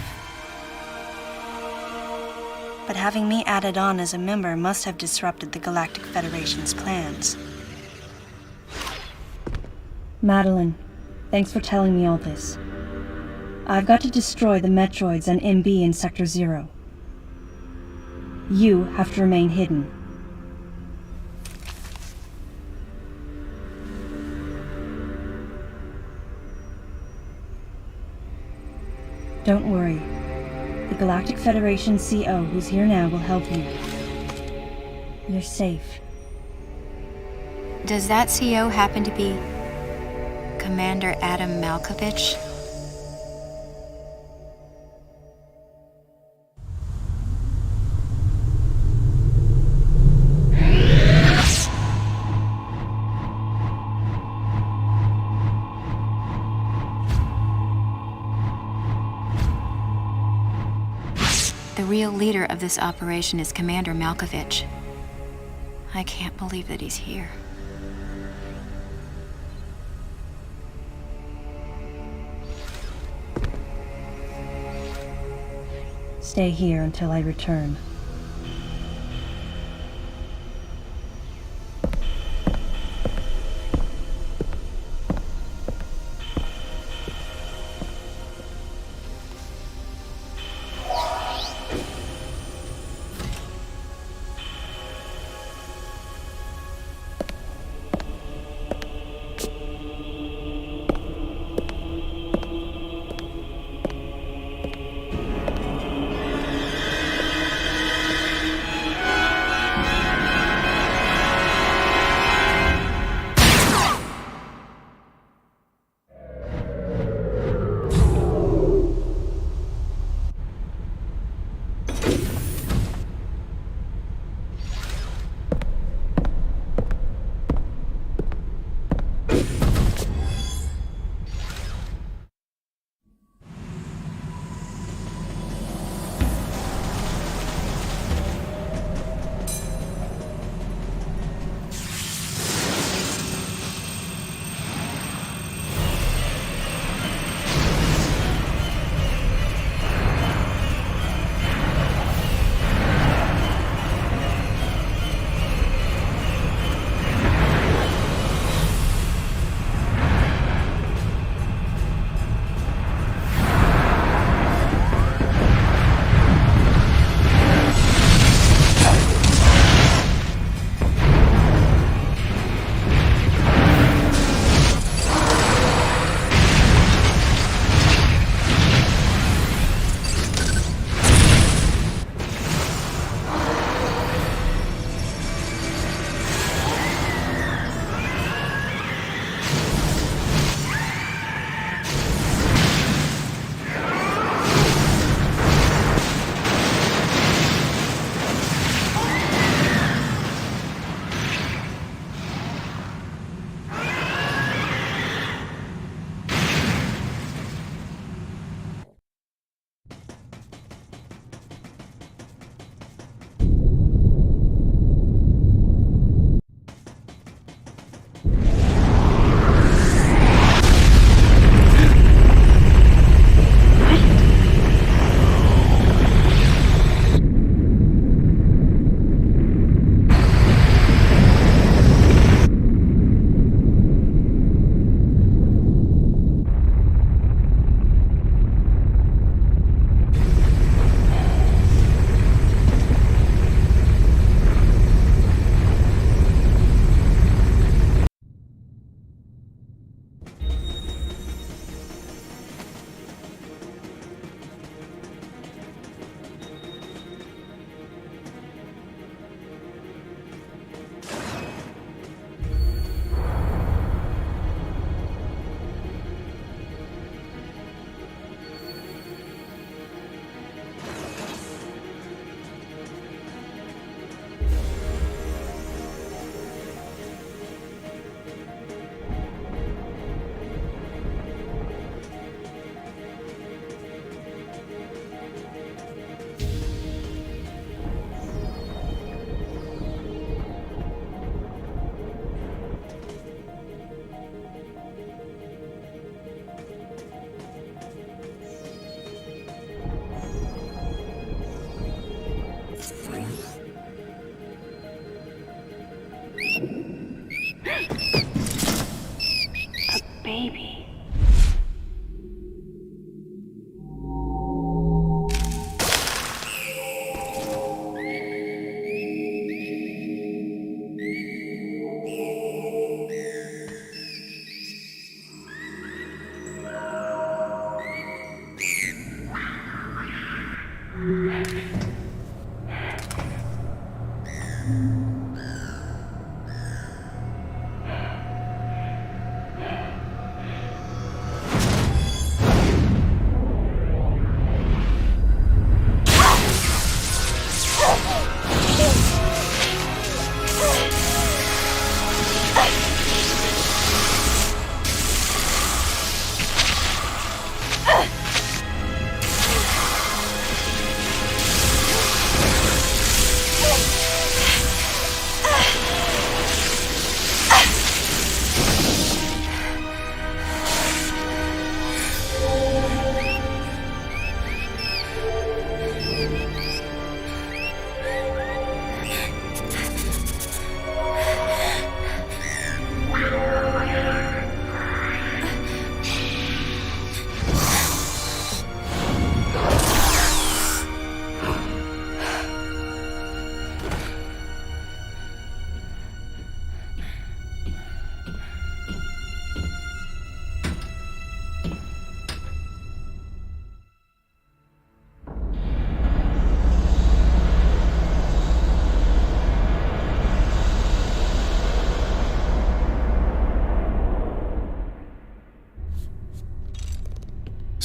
But having me added on as a member must have disrupted the Galactic Federation's plans. Madeline, thanks for telling me all this. I've got to destroy the Metroids and MB in Sector 0. You have to remain hidden. Don't worry. The Galactic Federation CO who's here now will help you. You're safe. Does that CO happen to be Commander Adam Malkovich? The real leader of this operation is Commander Malkovich. I can't believe that he's here. Stay here until I return. baby.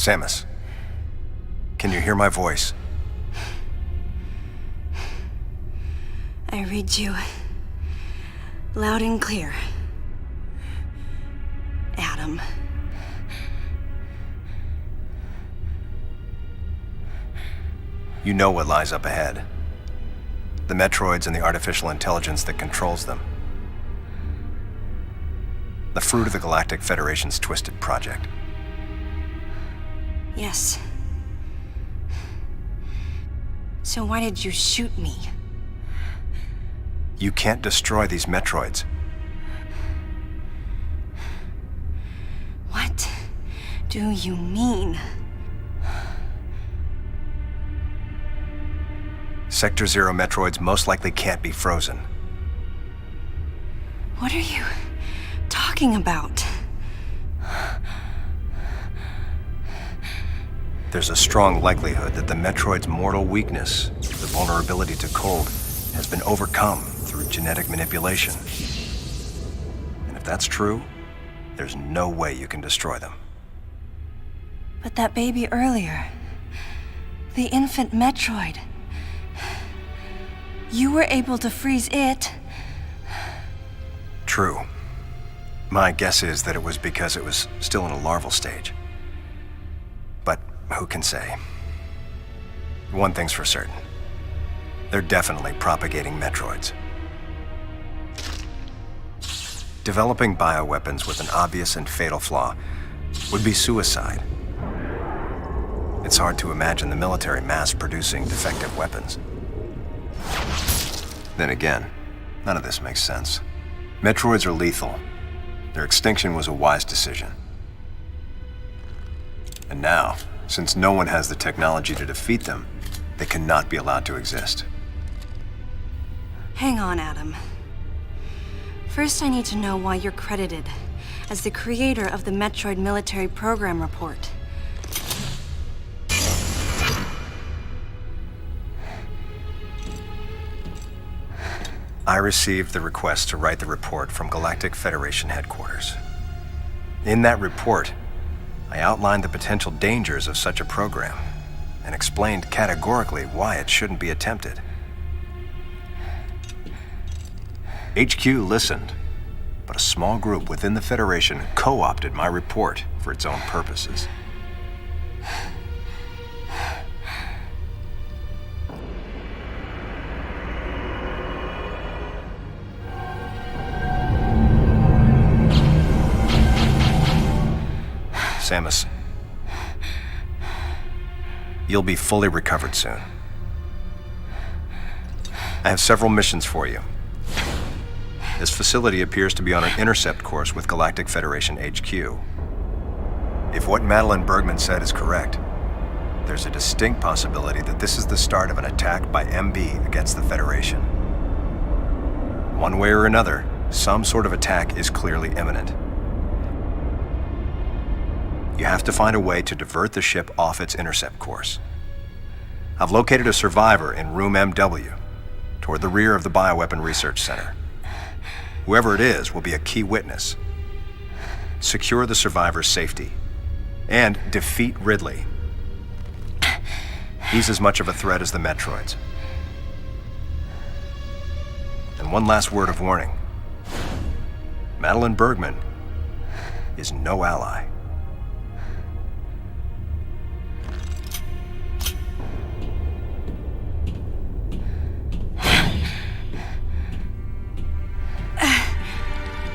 Samus, can you hear my voice? I read you loud and clear, Adam. You know what lies up ahead. The Metroids and the artificial intelligence that controls them. The fruit of the Galactic Federation's twisted project. Yes. So why did you shoot me? You can't destroy these Metroids. What do you mean? Sector Zero Metroids most likely can't be frozen. What are you talking about? There's a strong likelihood that the Metroid's mortal weakness, the vulnerability to cold, has been overcome through genetic manipulation. And if that's true, there's no way you can destroy them. But that baby earlier, the infant Metroid, you were able to freeze it. True. My guess is that it was because it was still in a larval stage. But who can say? One thing's for certain. They're definitely propagating Metroids. Developing bioweapons with an obvious and fatal flaw would be suicide. It's hard to imagine the military mass-producing defective weapons. Then again, none of this makes sense. Metroids are lethal. Their extinction was a wise decision. And now, since no one has the technology to defeat them, they cannot be allowed to exist. Hang on, Adam. First, I need to know why you're credited as the creator of the Metroid Military Program Report. I received the request to write the report from Galactic Federation headquarters. In that report, I outlined the potential dangers of such a program and explained categorically why it shouldn't be attempted. HQ listened, but a small group within the Federation co-opted my report for its own purposes. Samus, you'll be fully recovered soon. I have several missions for you. This facility appears to be on an intercept course with Galactic Federation HQ. If what Madeline Bergman said is correct, there's a distinct possibility that this is the start of an attack by MB against the Federation. One way or another, some sort of attack is clearly imminent. You have to find a way to divert the ship off its intercept course. I've located a survivor in room MW, toward the rear of the Bioweapon Research Center. Whoever it is will be a key witness. Secure the survivor's safety, and defeat Ridley. He's as much of a threat as the Metroids. And one last word of warning. Madeline Bergman is no ally.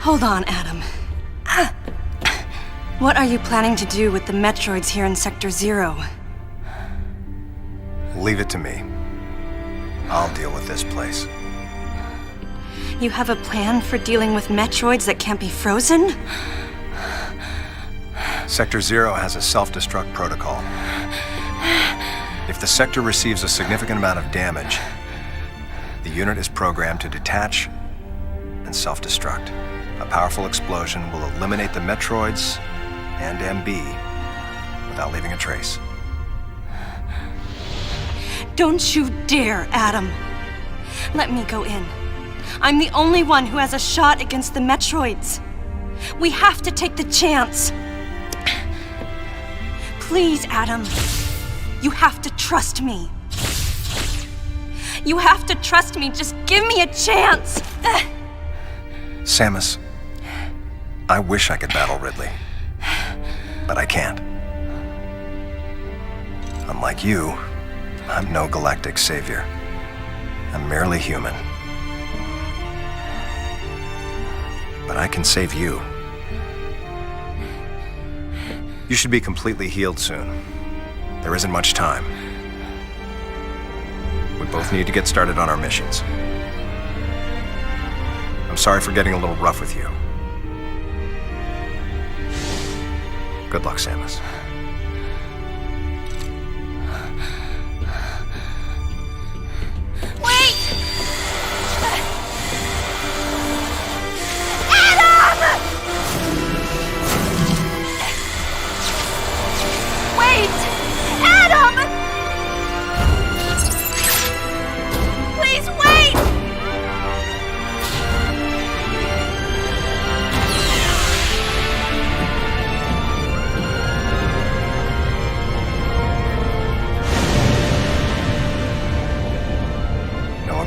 Hold on, Adam. What are you planning to do with the Metroids here in Sector 0? Leave it to me. I'll deal with this place. You have a plan for dealing with Metroids that can't be frozen? Sector 0 has a self-destruct protocol. If the sector receives a significant amount of damage, the unit is programmed to detach and self-destruct. A powerful explosion will eliminate the Metroids and MB without leaving a trace. Don't you dare, Adam. Let me go in. I'm the only one who has a shot against the Metroids. We have to take the chance. Please, Adam. You have to trust me. You have to trust me. Just give me a chance. Samus, I wish I could battle Ridley, but I can't. Unlike you, I'm no galactic savior. I'm merely human. But I can save you. You should be completely healed soon. There isn't much time. We both need to get started on our missions. I'm sorry for getting a little rough with you. Good luck, Samus.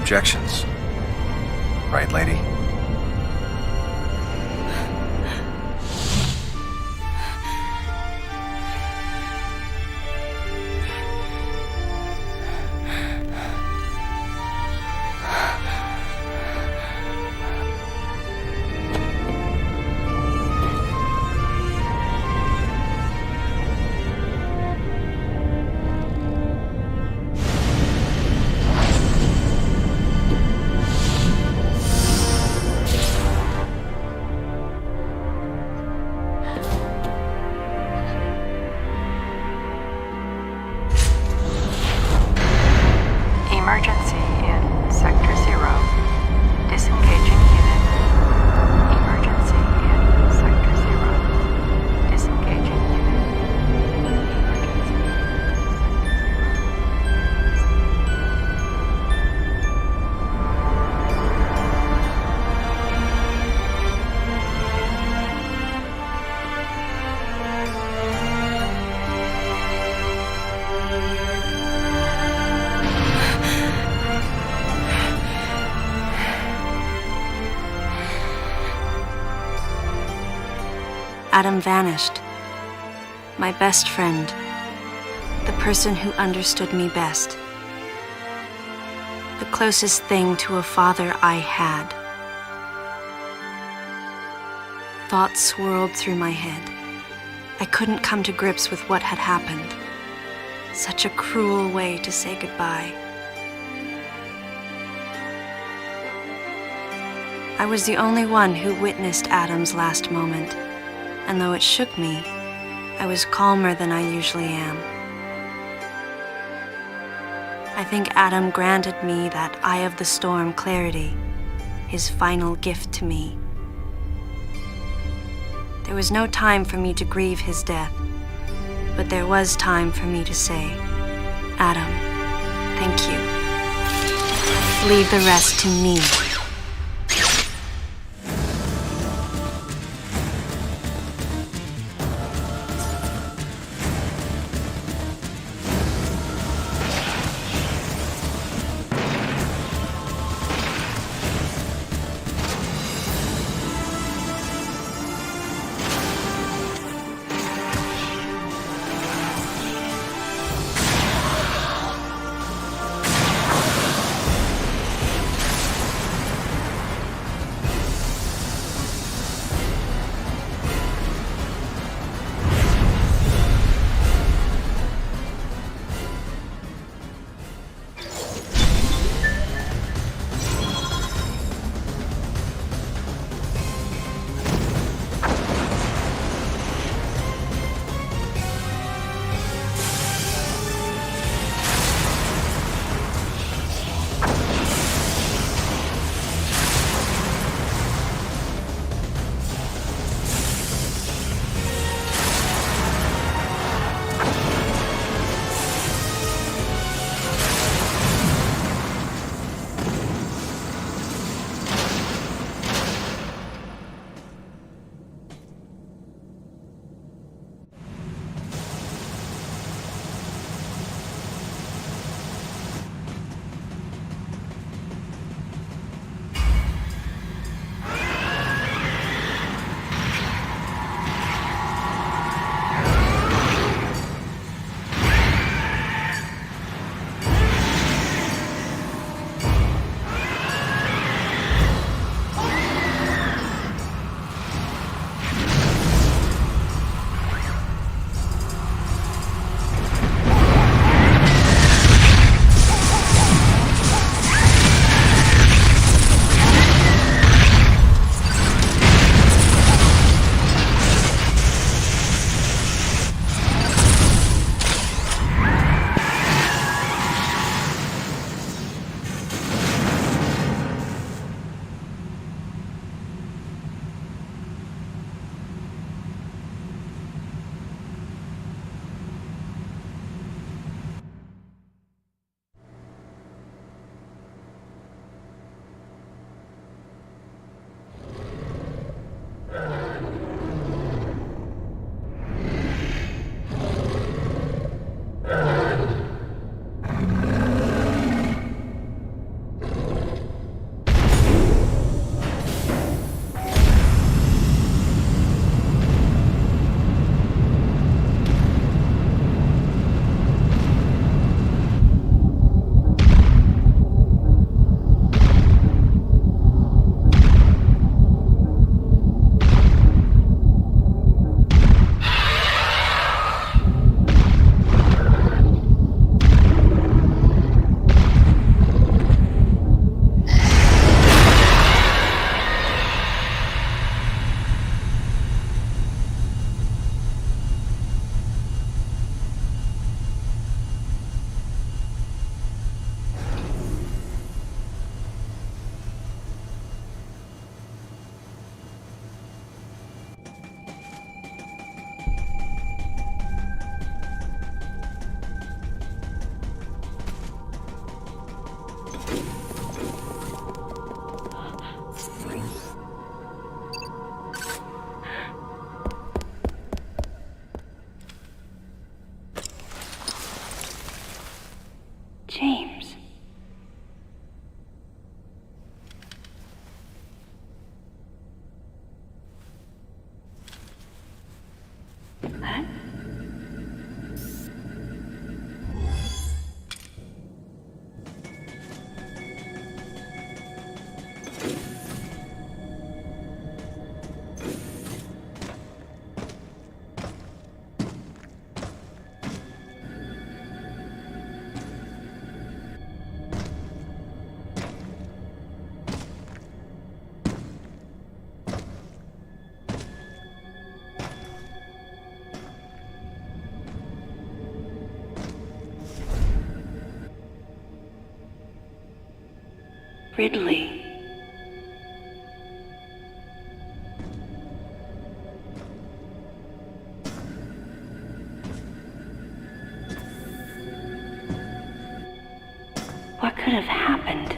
Objections. Right, lady? Emergency in Sector 0. Disengaging unit. Emergency in Sector 0. Disengaging Adam vanished. My best friend. The person who understood me best. The closest thing to a father I had. Thoughts swirled through my head. I couldn't come to grips with what had happened. Such a cruel way to say goodbye. I was the only one who witnessed Adam's last moment, and though it shook me, I was calmer than I usually am. I think Adam granted me that eye of the storm clarity, his final gift to me. There was no time for me to grieve his death, but there was time for me to say, Adam, thank you. Leave the rest to me. James. What? Ridley. What could have happened?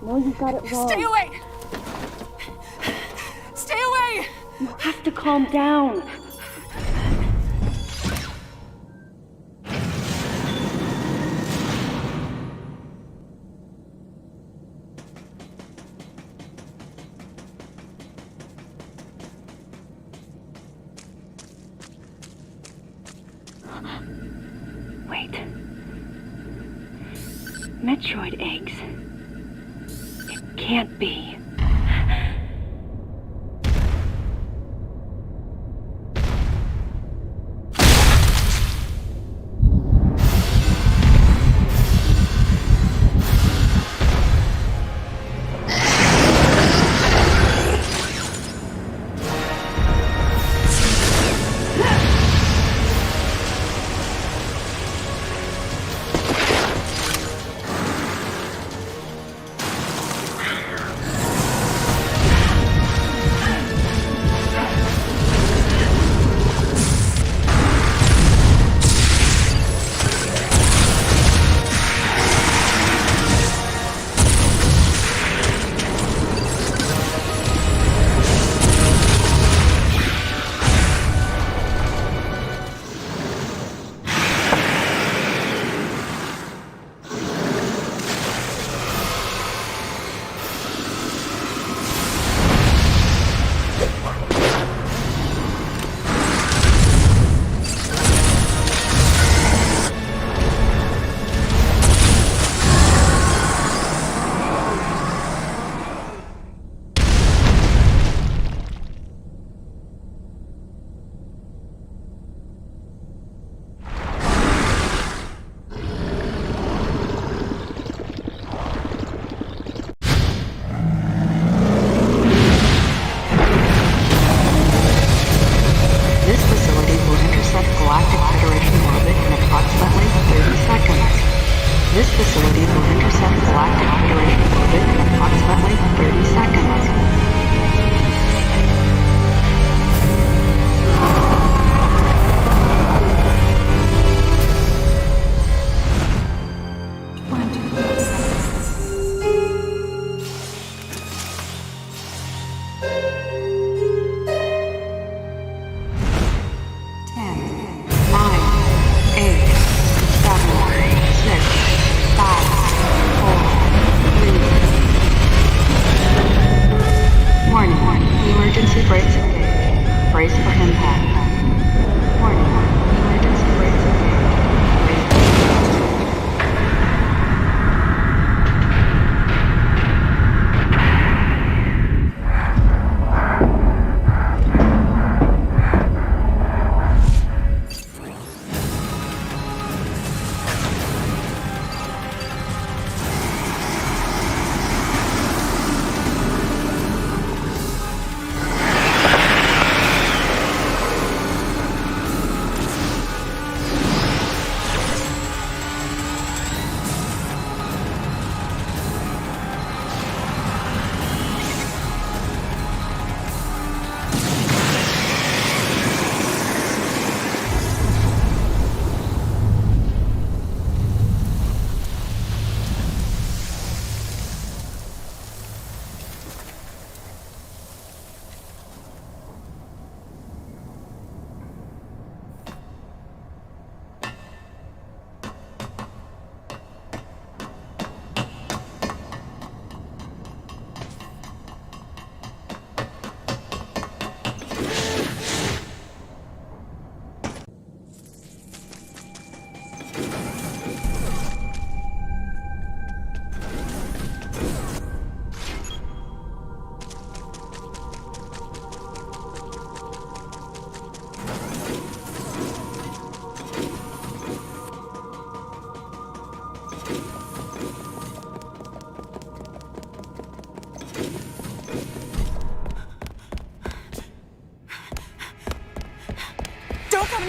No, you got it wrong. Stay away! Stay away! You have to calm down. Wait. Metroid eggs. Can't be.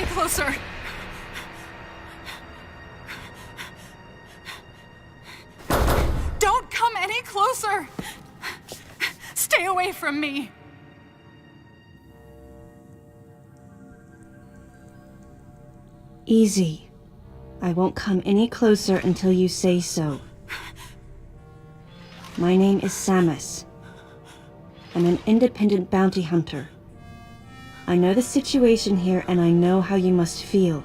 any closer! Don't come any closer! Stay away from me! Easy. I won't come any closer until you say so. My name is Samus. I'm an independent bounty hunter. I know the situation here and I know how you must feel.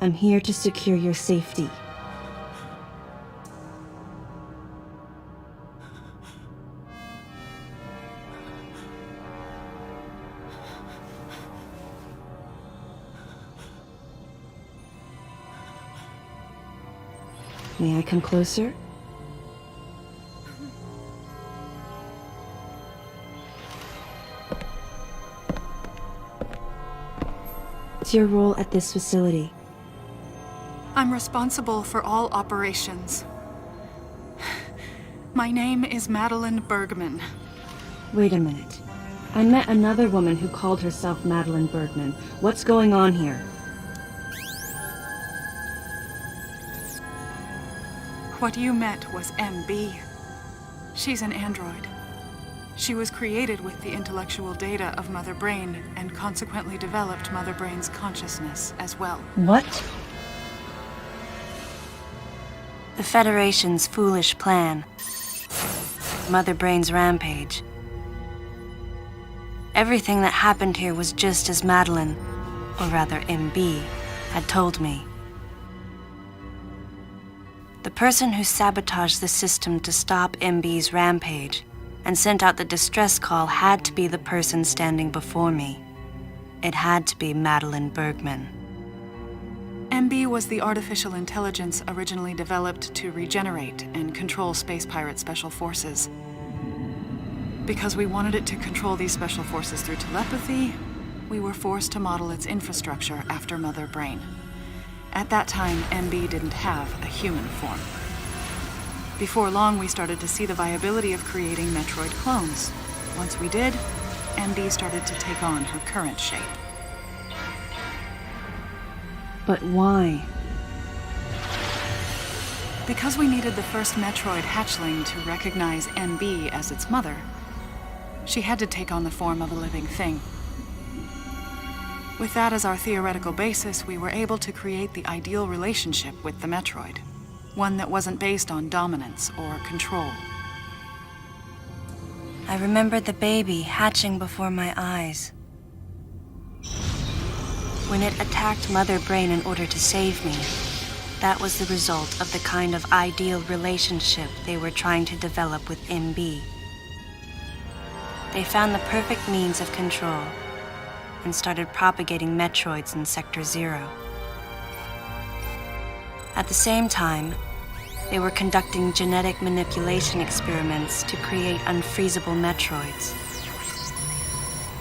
I'm here to secure your safety. May I come closer? What's your role at this facility? I'm responsible for all operations. My name is Madeline Bergman. Wait a minute. I met another woman who called herself Madeline Bergman. What's going on here? What you met was MB. She's an android. She was created with the intellectual data of Mother Brain and consequently developed Mother Brain's consciousness as well. What? The Federation's foolish plan. Mother Brain's rampage. Everything that happened here was just as Madeline, or rather MB, had told me. The person who sabotaged the system to stop MB's rampage and sent out the distress call had to be the person standing before me. It had to be Madeline Bergman. MB was the artificial intelligence originally developed to regenerate and control Space Pirate Special Forces. Because we wanted it to control these special forces through telepathy, we were forced to model its infrastructure after Mother Brain. At that time, MB didn't have a human form. Before long, we started to see the viability of creating Metroid clones. Once we did, MB started to take on her current shape. But why? Because we needed the first Metroid hatchling to recognize MB as its mother, she had to take on the form of a living thing. With that as our theoretical basis, we were able to create the ideal relationship with the Metroid. One that wasn't based on dominance or control. I remembered the baby hatching before my eyes. When it attacked Mother Brain in order to save me, that was the result of the kind of ideal relationship they were trying to develop with MB. They found the perfect means of control and started propagating Metroids in Sector 0. At the same time, they were conducting genetic manipulation experiments to create unfreezable Metroids.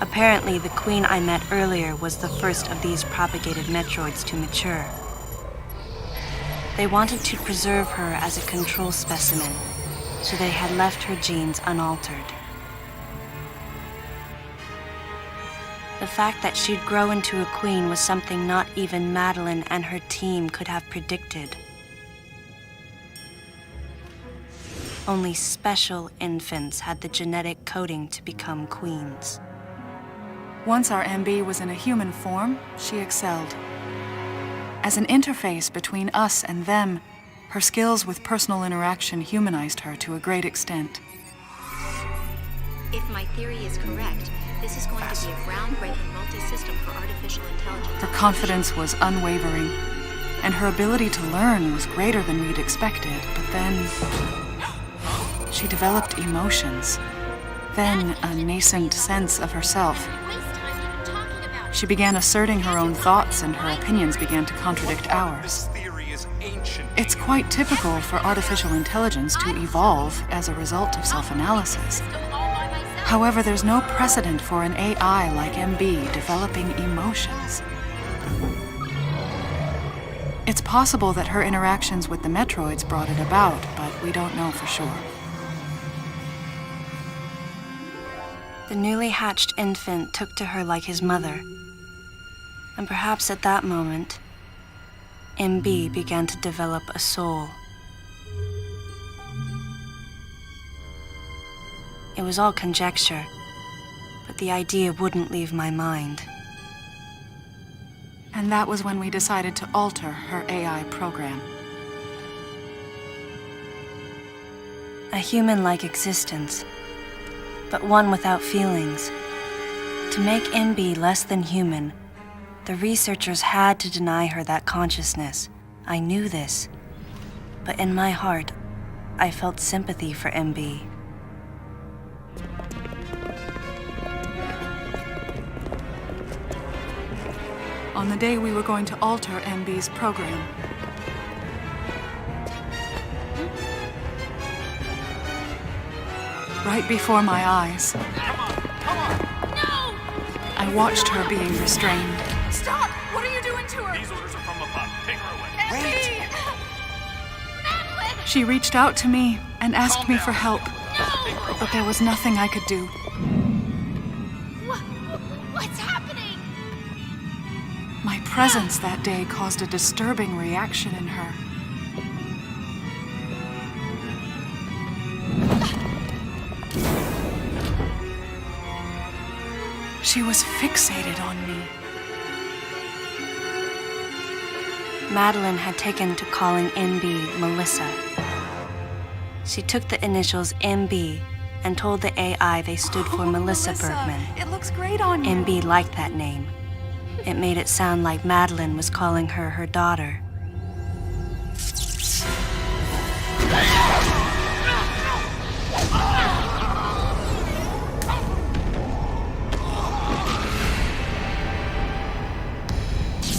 Apparently, the queen I met earlier was the first of these propagated Metroids to mature. They wanted to preserve her as a control specimen, so they had left her genes unaltered. The fact that she'd grow into a queen was something not even Madeline and her team could have predicted. Only special infants had the genetic coding to become queens. Once our MB was in a human form, she excelled. As an interface between us and them, her skills with personal interaction humanized her to a great extent. If my theory is correct, this is going to be a groundbreaking multi-system for artificial intelligence. Her confidence was unwavering, and her ability to learn was greater than we'd expected, but then she developed emotions, then a nascent sense of herself. She began asserting her own thoughts, and her opinions began to contradict ours. It's quite typical for artificial intelligence to evolve as a result of self-analysis. However, there's no precedent for an AI like MB developing emotions. It's possible that her interactions with the Metroids brought it about, but we don't know for sure. The newly hatched infant took to her like his mother. And perhaps at that moment, MB began to develop a soul. It was all conjecture, but the idea wouldn't leave my mind. And that was when we decided to alter her AI program. A human-like existence, but one without feelings. To make MB less than human, the researchers had to deny her that consciousness. I knew this, but in my heart, I felt sympathy for MB. On the day we were going to alter MB's program, right before my eyes, I watched her being restrained. Stop! What are you doing to her? These orders are from above. Take her away. She reached out to me and asked me for help, but there was nothing I could do. What's happening? My presence that day caused a disturbing reaction in her. She was fixated on me. Madeline had taken to calling MB Melissa. She took the initials MB and told the AI they stood for Melissa Bergman. It looks great on you. MB liked that name. It made it sound like Madeline was calling her her daughter.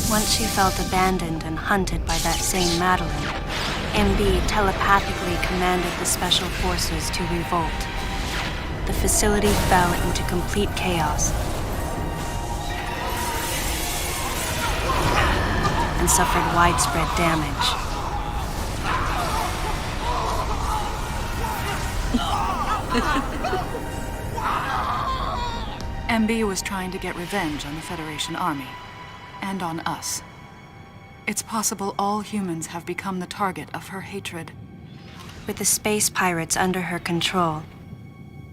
Once she felt abandoned and hunted by that same Madeline, MB telepathically commanded the special forces to revolt. The facility fell into complete chaos and suffered widespread damage. MB was trying to get revenge on the Federation Army. And on us. It's possible all humans have become the target of her hatred. With the space pirates under her control,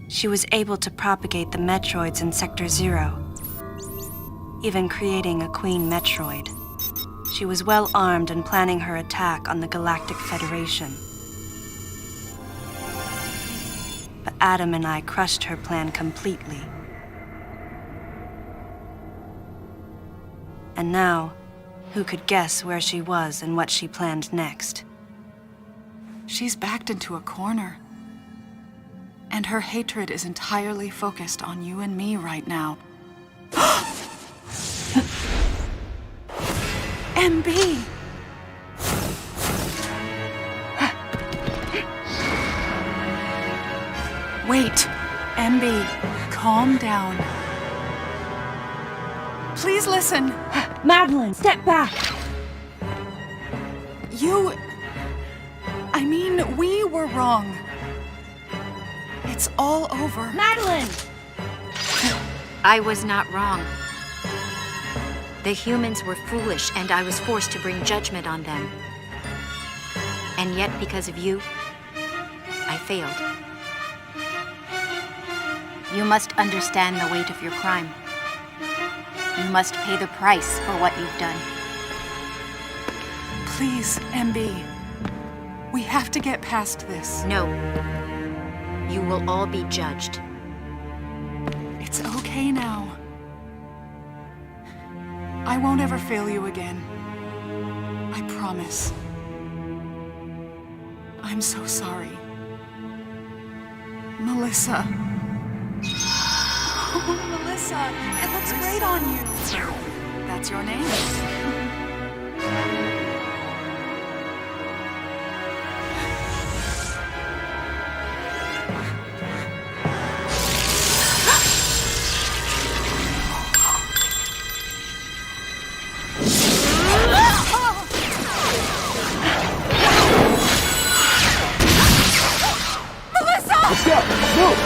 she was able to propagate the Metroids in Sector 0, even creating a Queen Metroid. She was well armed and planning her attack on the Galactic Federation. But Adam and I crushed her plan completely. And now, who could guess where she was and what she planned next? She's backed into a corner. And her hatred is entirely focused on you and me right now. MB! Wait, MB, calm down. Please listen. Madeline, step back! We were wrong. It's all over. Madeline! I was not wrong. The humans were foolish, and I was forced to bring judgment on them. And yet, because of you, I failed. You must understand the weight of your crime. You must pay the price for what you've done. Please, MB. We have to get past this. No. You will all be judged. It's okay now. I won't ever fail you again. I promise. I'm so sorry. Melissa. Oh, Melissa, it looks great on you. That's your name. Let's go! Move!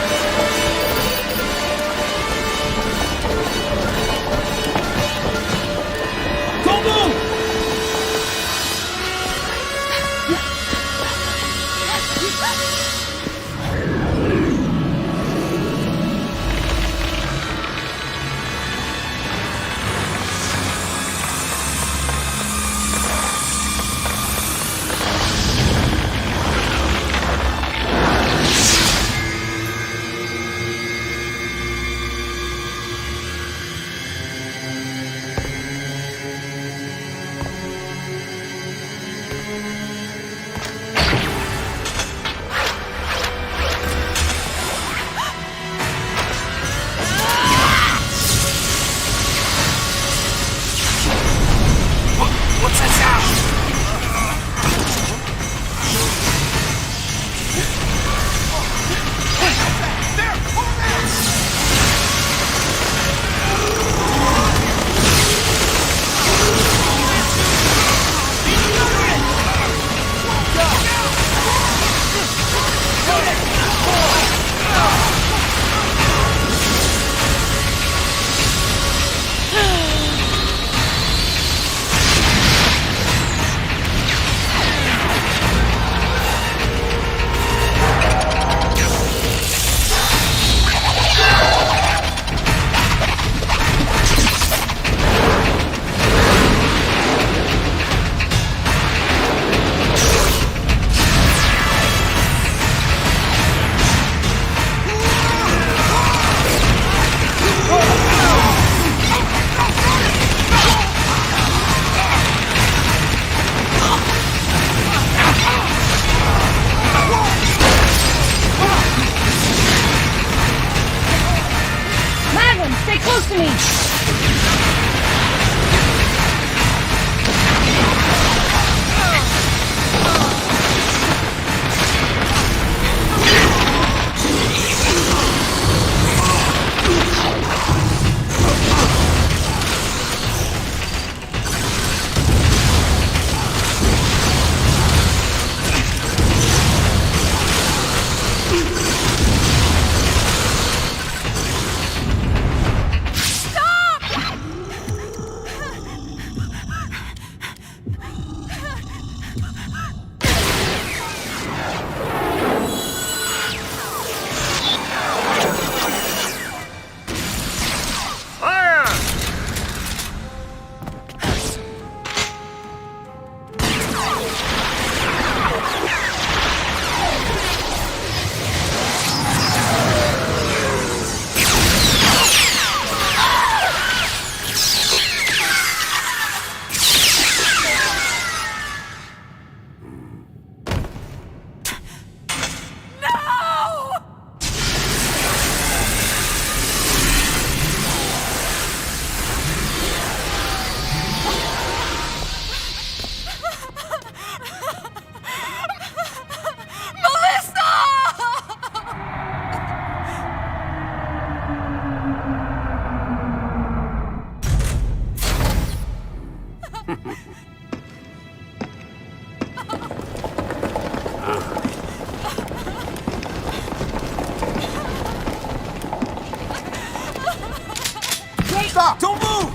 Stop! Don't move!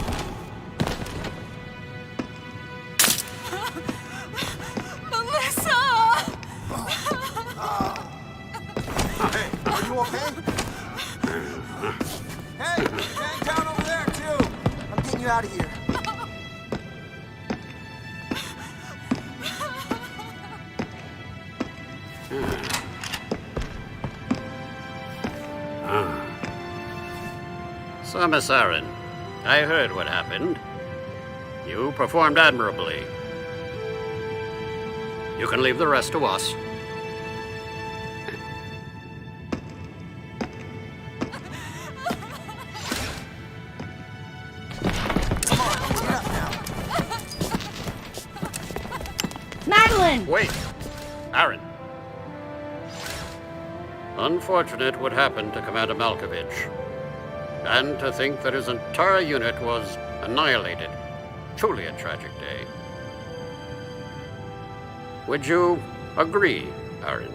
Melissa! Hey, are you okay? Hey, hang down over there, too! I'm getting you out of here. So, Miss Aaron, I heard what happened. You performed admirably. You can leave the rest to us. Madeline! Wait, Aaron. Unfortunate what happened to Commander Malkovich. And to think that his entire unit was annihilated. Truly a tragic day. Would you agree, Aaron?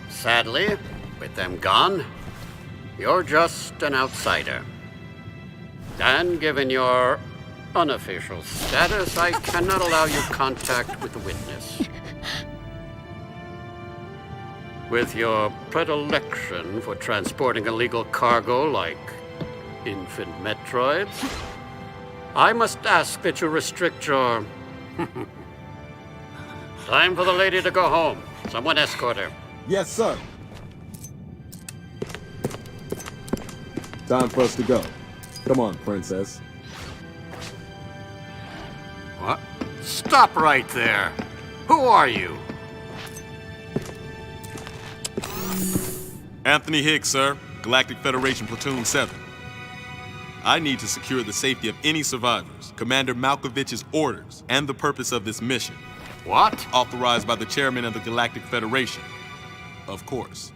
Sadly, with them gone, you're just an outsider. And given your unofficial status, I cannot allow you contact with the witness. With your predilection for transporting illegal cargo like infant Metroids, I must ask that you restrict your... Time for the lady to go home. Someone escort her. Yes, sir. Time for us to go. Come on, princess. What? Stop right there. Who are you? Anthony Hicks, sir. Galactic Federation Platoon 7. I need to secure the safety of any survivors, Commander Malkovich's orders, and the purpose of this mission. What? Authorized by the chairman of the Galactic Federation. Of course.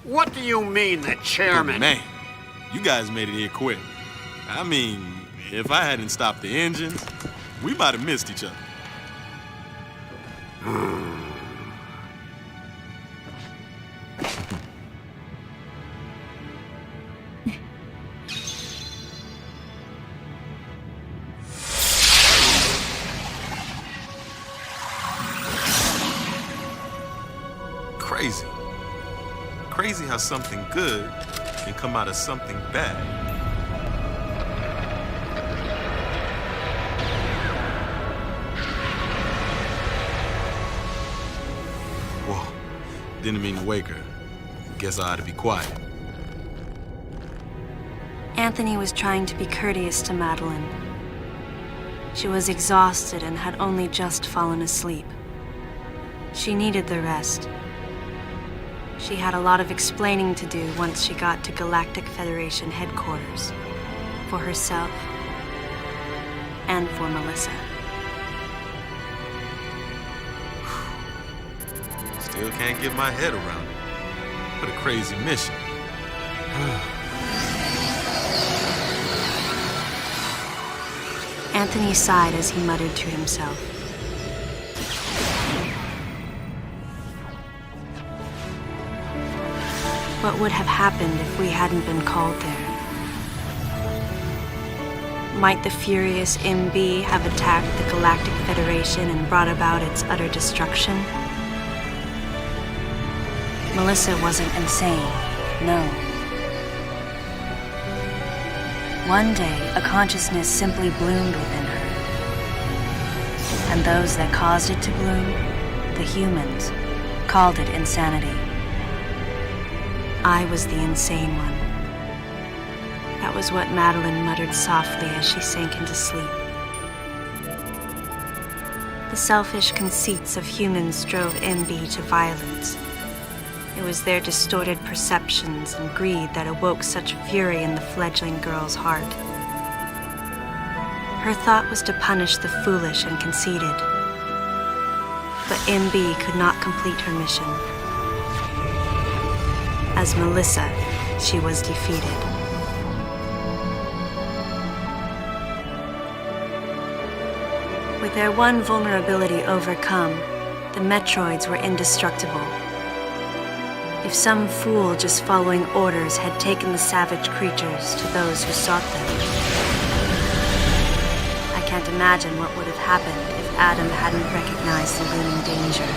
What do you mean, the chairman? But man, you guys made it here quick. I mean, if I hadn't stopped the engines, we might have missed each other. Crazy. Crazy how something good can come out of something bad. Whoa, didn't mean to wake her. Guess I ought to be quiet. Anthony was trying to be courteous to Madeline. She was exhausted and had only just fallen asleep. She needed the rest. She had a lot of explaining to do once she got to Galactic Federation headquarters. For herself and for Melissa. Still can't get my head around it. What a crazy mission. Anthony sighed as he muttered to himself. What would have happened if we hadn't been called there? Might the furious MB have attacked the Galactic Federation and brought about its utter destruction? Melissa wasn't insane, no. One day, a consciousness simply bloomed within her. And those that caused it to bloom, the humans, called it insanity. I was the insane one. That was what Madeline muttered softly as she sank into sleep. The selfish conceits of humans drove MB to violence. It was their distorted perceptions and greed that awoke such fury in the fledgling girl's heart. Her thought was to punish the foolish and conceited. But MB could not complete her mission. As Melissa, she was defeated. With their one vulnerability overcome, the Metroids were indestructible. If some fool just following orders had taken the savage creatures to those who sought them. I can't imagine what would have happened if Adam hadn't recognized the looming danger.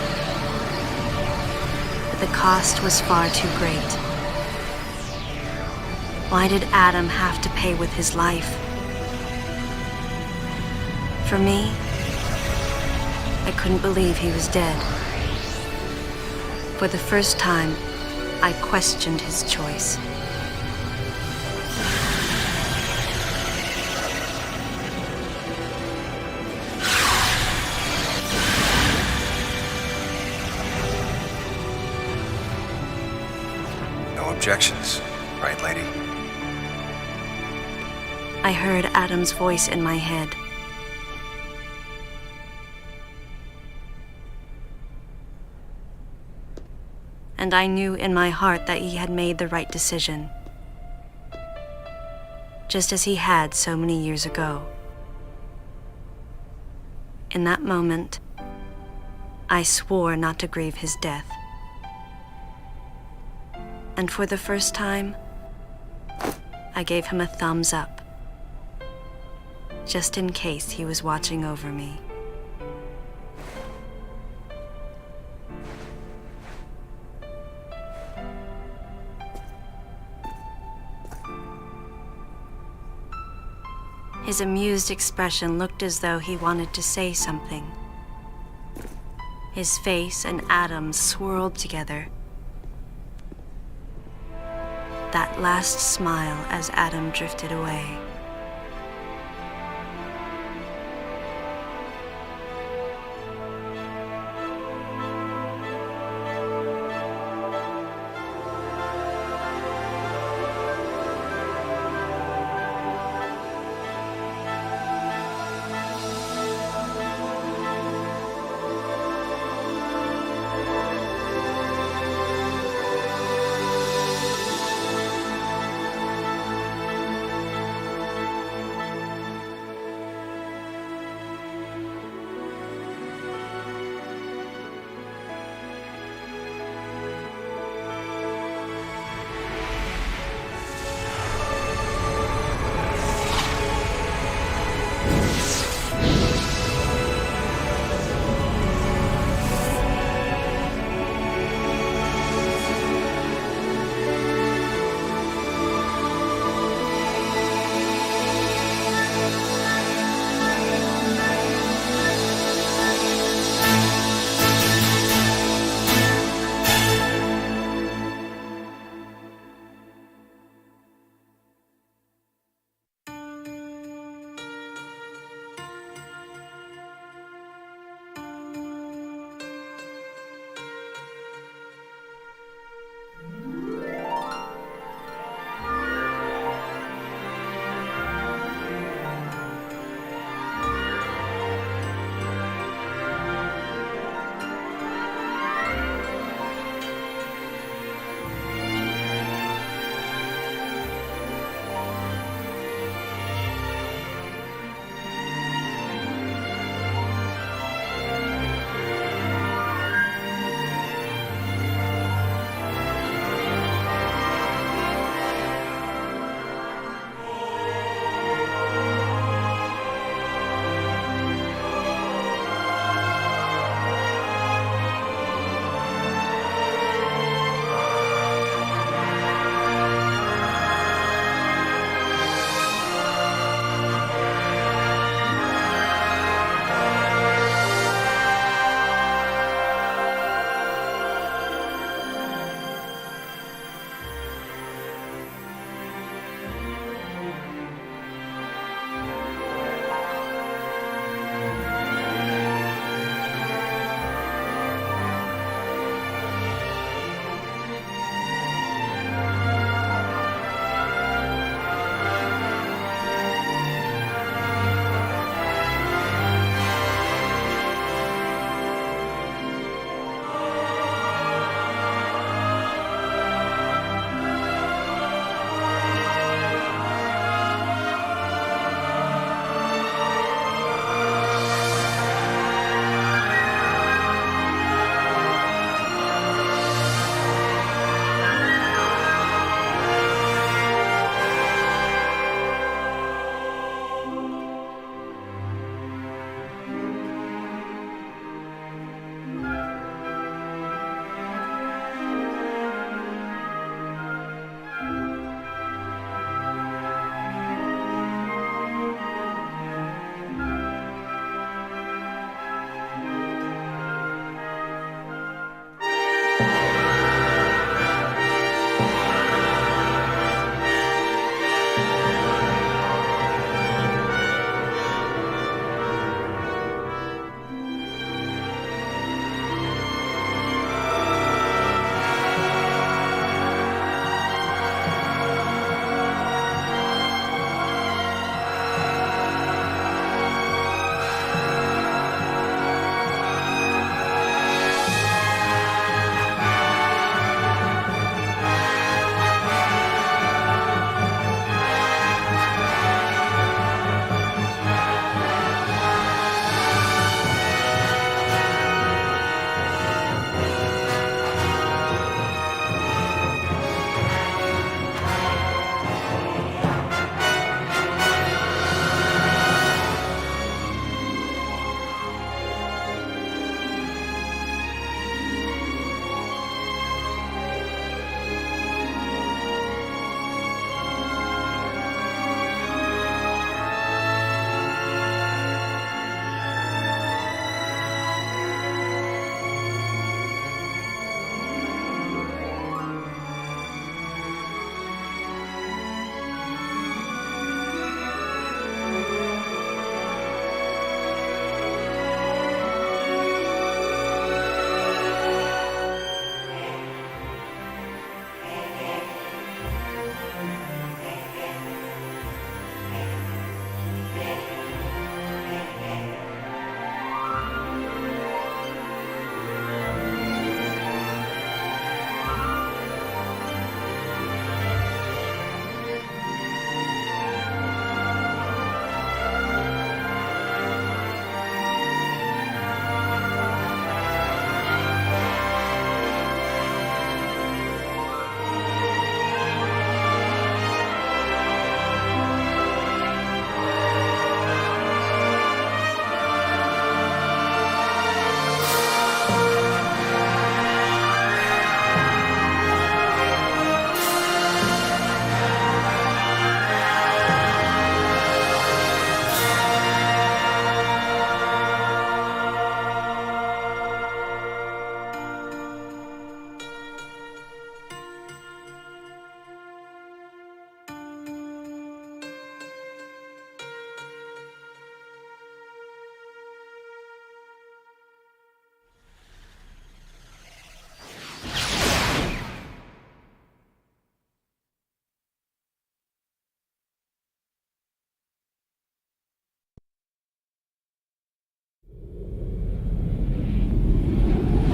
The cost was far too great. Why did Adam have to pay with his life? For me, I couldn't believe he was dead. For the first time, I questioned his choice. Objections, right, lady? I heard Adam's voice in my head. And I knew in my heart that he had made the right decision. Just as he had so many years ago. In that moment, I swore not to grieve his death. And for the first time, I gave him a thumbs up, just in case he was watching over me. His amused expression looked as though he wanted to say something. His face and Adam's swirled together. That last smile as Adam drifted away.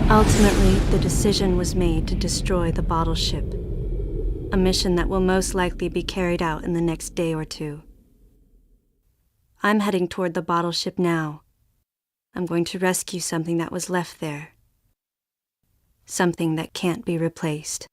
Ultimately, the decision was made to destroy the bottle ship, a mission that will most likely be carried out in the next day or two. I'm heading toward the bottle ship now. I'm going to rescue something that was left there. Something that can't be replaced.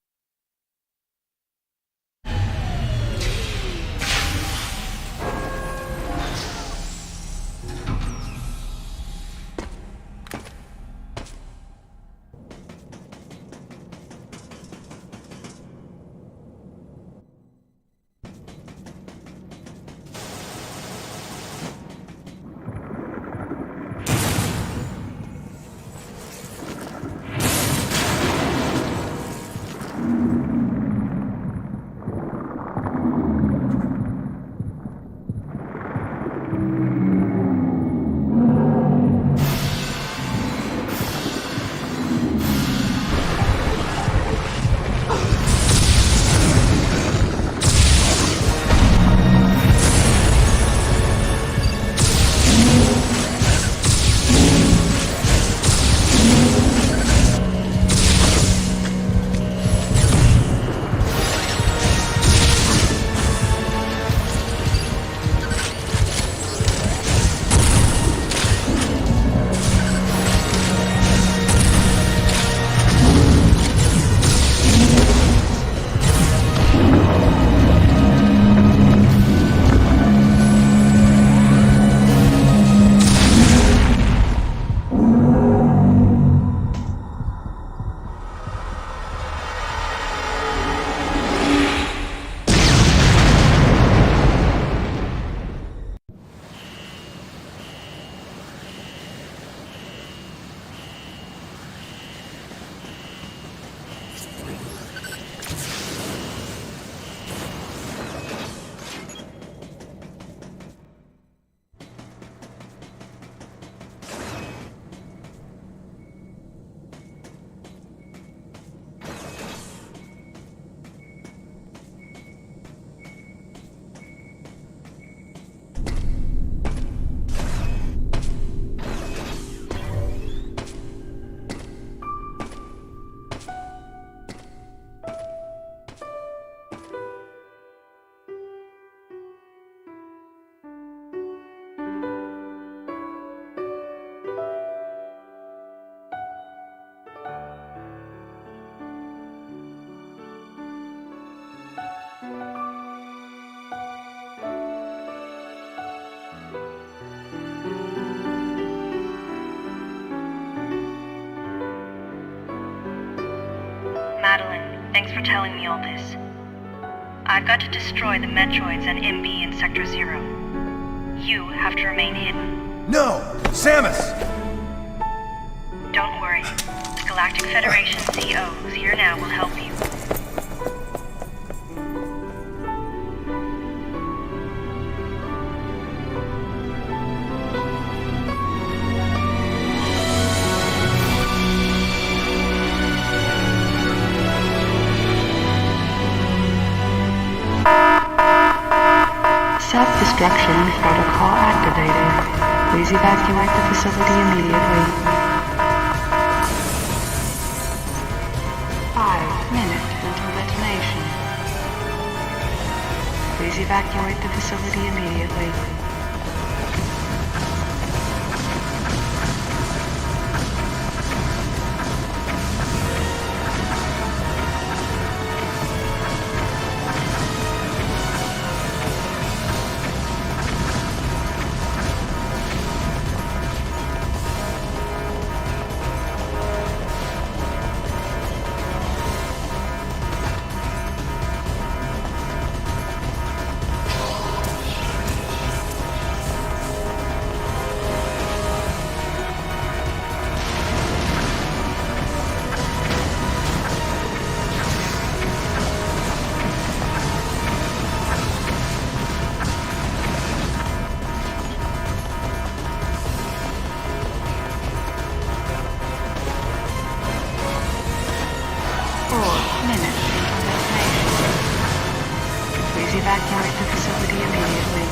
Madeline, thanks for telling me all this. I've got to destroy the Metroids and MB in Sector 0. You have to remain hidden. No! Samus! Don't worry. The Galactic Federation CO, who's here now, will help you. Self-destruction protocol activated. Please evacuate the facility immediately. 5 minutes until detonation. Please evacuate the facility immediately. Evacuate the facility immediately.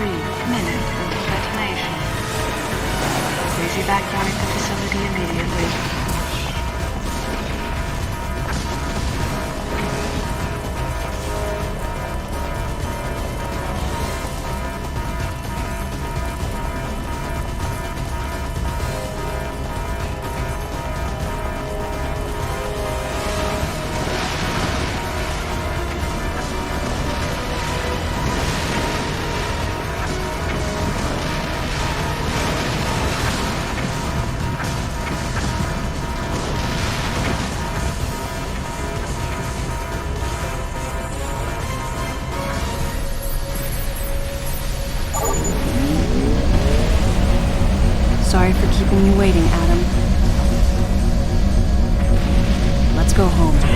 minute until detonation. Please evacuate the facility immediately. Sorry for keeping you waiting, Adam. Let's go home.